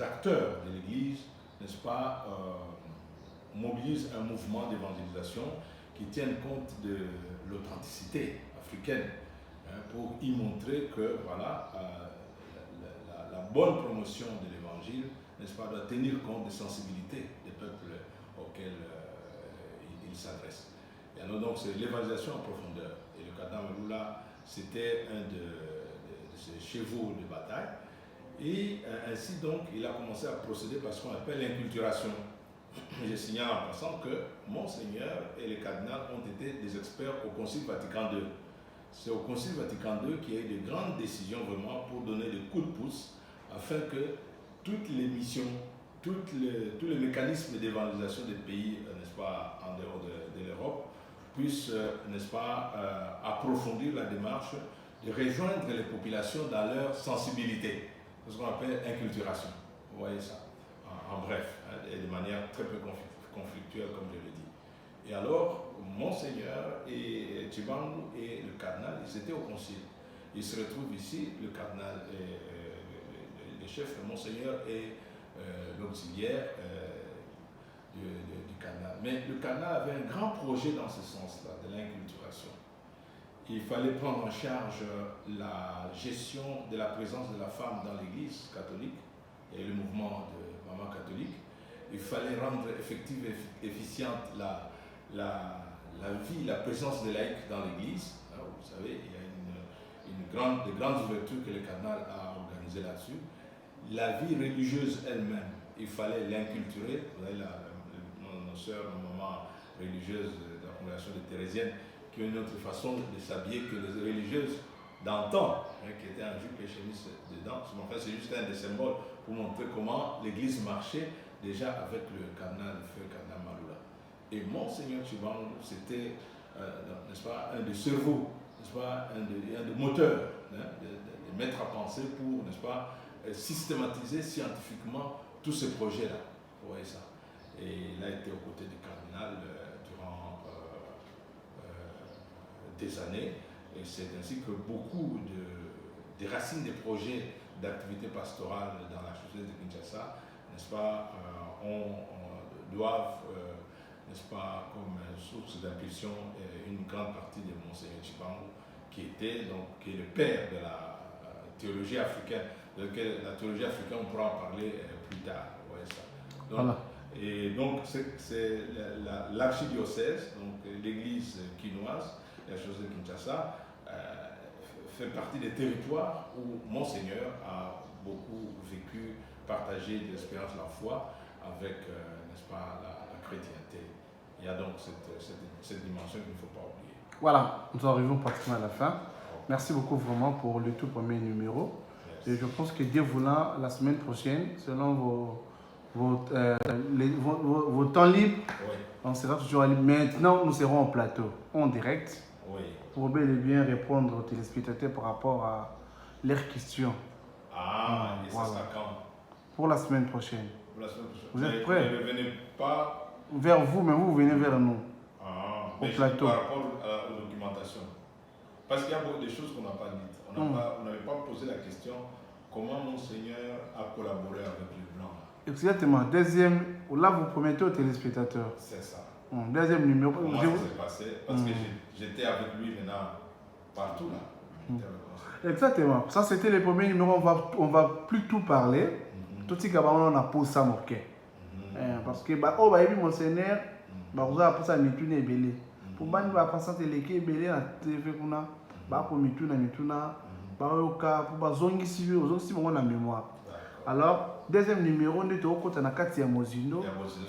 acteurs de l'Église, n'est-ce pas, mobilisent un mouvement d'évangélisation qui tienne compte de l'authenticité africaine, pour y montrer que, voilà, la bonne promotion de l'Évangile, n'est-ce pas, doit tenir compte des sensibilités des peuples auxquels il s'adresse. Et alors donc c'est l'évangélisation en profondeur. Et le Cardinal Maloula, c'était un de ses chevaux de bataille. Et ainsi donc, il a commencé à procéder par ce qu'on appelle l'inculturation. Je signale en passant que Monseigneur et le cardinal ont été des experts au Concile Vatican II. C'est au Concile Vatican II qu'il y a eu de grandes décisions vraiment pour donner des coups de pouce afin que toutes les missions, tous les mécanismes d'évangélisation des pays, n'est-ce pas, en dehors de l'Europe, puissent, n'est-ce pas, approfondir la démarche de rejoindre les populations dans leur sensibilité, ce qu'on appelle inculturation. Vous voyez ça, en bref, et de manière très peu conflictuelle, comme je l'ai dit. Et alors, Monseigneur et Tchibangu et le cardinal, ils étaient au concile. Ils se retrouvent ici, le cardinal, le chef, le Monseigneur et l'auxiliaire du cardinal. Mais le cardinal avait un grand projet dans ce sens-là, de l'inculturation. Il fallait prendre en charge la gestion de la présence de la femme dans l'Église catholique et le mouvement de Maman catholique. Il fallait rendre effective et efficiente la vie, la présence des laïcs dans l'Église. Vous savez, il y a de grandes ouvertures que le cardinal a organisées là-dessus. La vie religieuse elle-même, il fallait l'inculturer. Vous voyez, nos sœurs, nos mamans religieuses de la congrégation des Thérésiennes, qui ont une autre façon de s'habiller que les religieuses d'antan, qui étaient en jupe et chemise dedans. Enfin, c'est juste un des symboles pour montrer comment l'Église marchait déjà avec le cardinal, le feu cardinal Maloula. Et Monseigneur Tchibangu, c'était, n'est-ce pas, un des cerveaux, n'est-ce pas, un des moteurs, de mettre à penser pour, n'est-ce pas, systématiser scientifiquement tous ces projets-là. Vous voyez ça. Et il a été aux côtés du cardinal durant des années. Et c'est ainsi que beaucoup des racines des projets d'activité pastorale dans l'archidiocèse de Kinshasa, n'est-ce pas, doivent, n'est-ce pas, comme source d'impulsion, une grande partie de Monseigneur Tshibangou, qui est le père de la théologie africaine, de laquelle la théologie africaine, on pourra en parler plus tard. Ouais, ça. Donc, voilà. Et donc, c'est l'archidiocèse, donc l'église quinoise, l'archidiocèse de Kinshasa, fait partie des territoires où Monseigneur a beaucoup vécu, partagé de l'espérance, la foi, avec, n'est-ce pas, la chrétienté. Il y a donc cette dimension qu'il ne faut pas oublier. Voilà, nous arrivons pratiquement à la fin. Merci beaucoup vraiment pour le tout premier numéro. Merci. Et je pense que Dieu voulant, la semaine prochaine, selon vos temps libres, oui. On sera toujours libre. Maintenant, nous serons en plateau, en direct, oui. Pour bel et bien répondre aux téléspectateurs par rapport à leurs questions. Ah, et ça sera quand? Pour la semaine prochaine. Pour la semaine prochaine. Vous êtes prêts? Ne venez pas vers vous, mais vous venez vers nous. Au plateau. Par rapport aux documentations. Parce qu'il y a beaucoup de choses qu'on n'a pas dites. On n'avait pas posé la question comment Monseigneur a collaboré avec les Blancs. Exactement. Deuxième, là vous promettez aux téléspectateurs. C'est ça. Deuxième numéro. Comment ça s'est passé? Parce que j'étais avec lui maintenant partout là. Exactement. Ça c'était le premier numéro. On va plus tout parler. Tout ce qu'on a posé ça moqué. Parce que Monseigneur, on a posé ça mitune belé. Pour bani ba passer les belé na TV kuna ba ko mituna ba yoka pour ba zongi si on a mémoire. Alors deuxième numéro on est au côté na kati ya Mozindo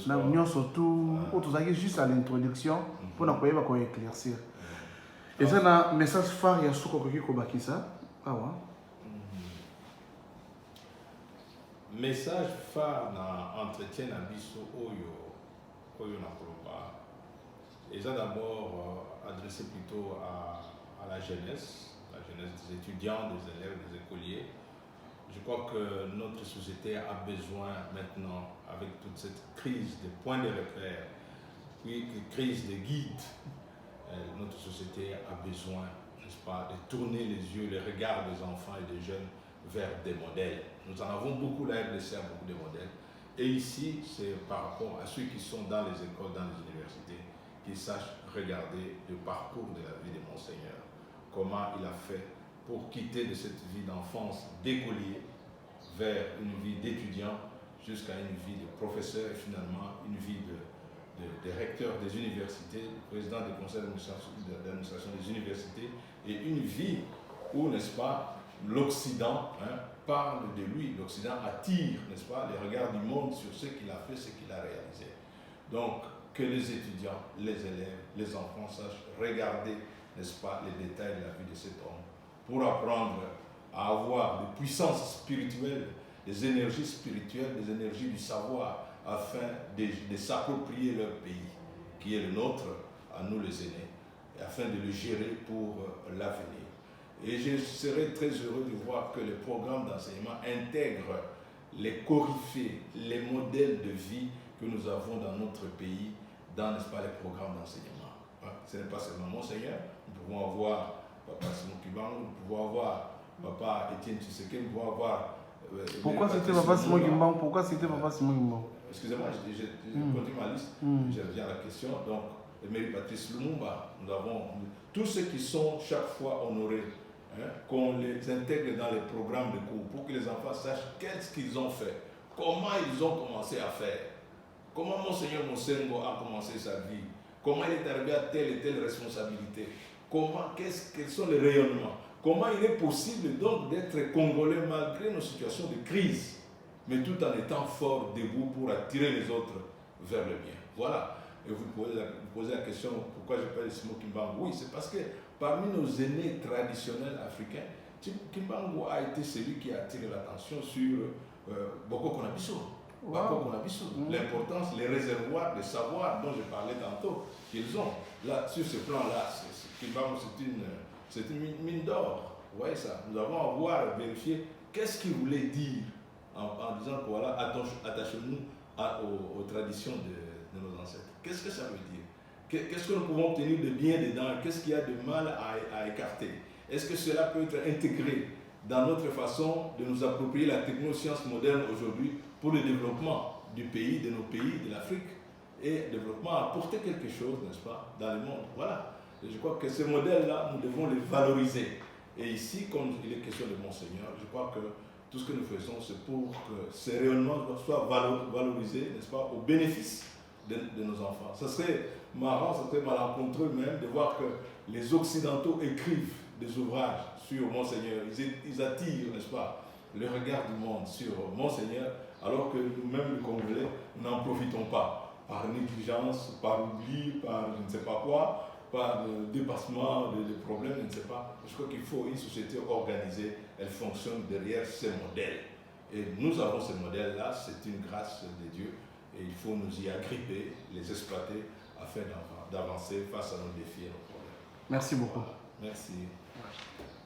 na union surtout autosaki juste à l'introduction pour na koyeba ko éclaircir. Et ça na message phare ya suko ko bakisa. Ah ouais. Message phare na entretien na biso oyo na koloba. Et ça d'abord adressé plutôt à la jeunesse des étudiants, des élèves, des écoliers. Je crois que notre société a besoin maintenant, avec toute cette crise des points de repère, puis crise des guides, notre société a besoin, n'est-ce pas, de tourner les yeux, les regards des enfants et des jeunes vers des modèles. Nous en avons beaucoup, la RDC a beaucoup de modèles. Et ici, c'est par rapport à ceux qui sont dans les écoles, dans les universités, qu'ils sachent regarder le parcours de la vie de Monseigneur. Comment il a fait pour quitter de cette vie d'enfance d'écolier vers une vie d'étudiant jusqu'à une vie de professeur et finalement une vie de recteur des universités, président du conseil d'administration des universités et une vie où, n'est-ce pas, l'Occident parle de lui, l'Occident attire, n'est-ce pas, les regards du monde sur ce qu'il a fait, ce qu'il a réalisé. Donc, que les étudiants, les élèves, les enfants sachent regarder, n'est-ce pas, les détails de la vie de cet homme pour apprendre à avoir des puissances spirituelles, des énergies spirituelles, des énergies du savoir afin de s'approprier leur pays, qui est le nôtre, à nous les aînés, et afin de le gérer pour l'avenir. Et je serais très heureux de voir que le programme d'enseignement intègre les coryphées, les modèles de vie que nous avons dans notre pays, dans, n'est-ce pas, les programmes d'enseignement. Ce n'est pas seulement Monseigneur, nous pouvons avoir Papa Simon Kimbangu, nous pouvons avoir Papa Étienne Tshisekedi, nous pouvons avoir... Pourquoi c'était Papa Simon Kimbangu? Pourquoi c'était Papa Simon Kimbangu? Excusez-moi, je continue ma liste, je reviens à la question. Donc, Emery Patrice Lumumba, nous avons tous ceux qui sont chaque fois honorés, qu'on les intègre dans les programmes de cours pour que les enfants sachent qu'est-ce qu'ils ont fait, comment ils ont commencé à faire, comment Monseigneur Monsengo a commencé sa vie, comment il est arrivé à telle et telle responsabilité, quels sont les rayonnements, comment il est possible donc d'être congolais malgré nos situations de crise, mais tout en étant fort, debout pour attirer les autres vers le bien. Voilà. Et vous posez la question, pourquoi je parle de Simon Kimbangu? Oui, c'est parce que parmi nos aînés traditionnels africains, Kimbangu a été celui qui a attiré l'attention sur Boko Konabiso. L'importance, les réservoirs de savoir dont je parlais tantôt, qu'ils ont. Là, sur ce plan-là, Kimbangu, c'est une mine d'or. Vous voyez ça? Nous avons à voir, vérifier qu'est-ce qu'il voulait dire en disant que voilà, attachons-nous aux traditions de nos ancêtres. Qu'est-ce que ça veut dire? Qu'est-ce que nous pouvons obtenir de bien dedans? Qu'est-ce qu'il y a de mal à écarter? Est-ce que cela peut être intégré dans notre façon de nous approprier la technoscience moderne aujourd'hui pour le développement du pays, de nos pays, de l'Afrique, et développement, apporter quelque chose, n'est-ce pas, dans le monde. Voilà. Et je crois que ces modèles-là, nous devons les valoriser. Et ici, comme il est question de Monseigneur, je crois que tout ce que nous faisons, c'est pour que ces rayonnements soient valorisés, n'est-ce pas, au bénéfice de nos enfants. Ce serait marrant, ce serait malencontreux même de voir que les Occidentaux écrivent des ouvrages sur Monseigneur. Ils attirent, n'est-ce pas, le regard du monde sur Monseigneur, alors que nous-mêmes, les Congolais, nous n'en profitons pas. Par négligence, par oubli, par je ne sais pas quoi, par dépassement des problèmes, je ne sais pas. Je crois qu'il faut une société organisée, elle fonctionne derrière ces modèles. Et nous avons ces modèles-là, c'est une grâce de Dieu, et il faut nous y agripper, les exploiter, afin d'avancer face à nos défis et nos problèmes. Merci beaucoup. Voilà. Merci.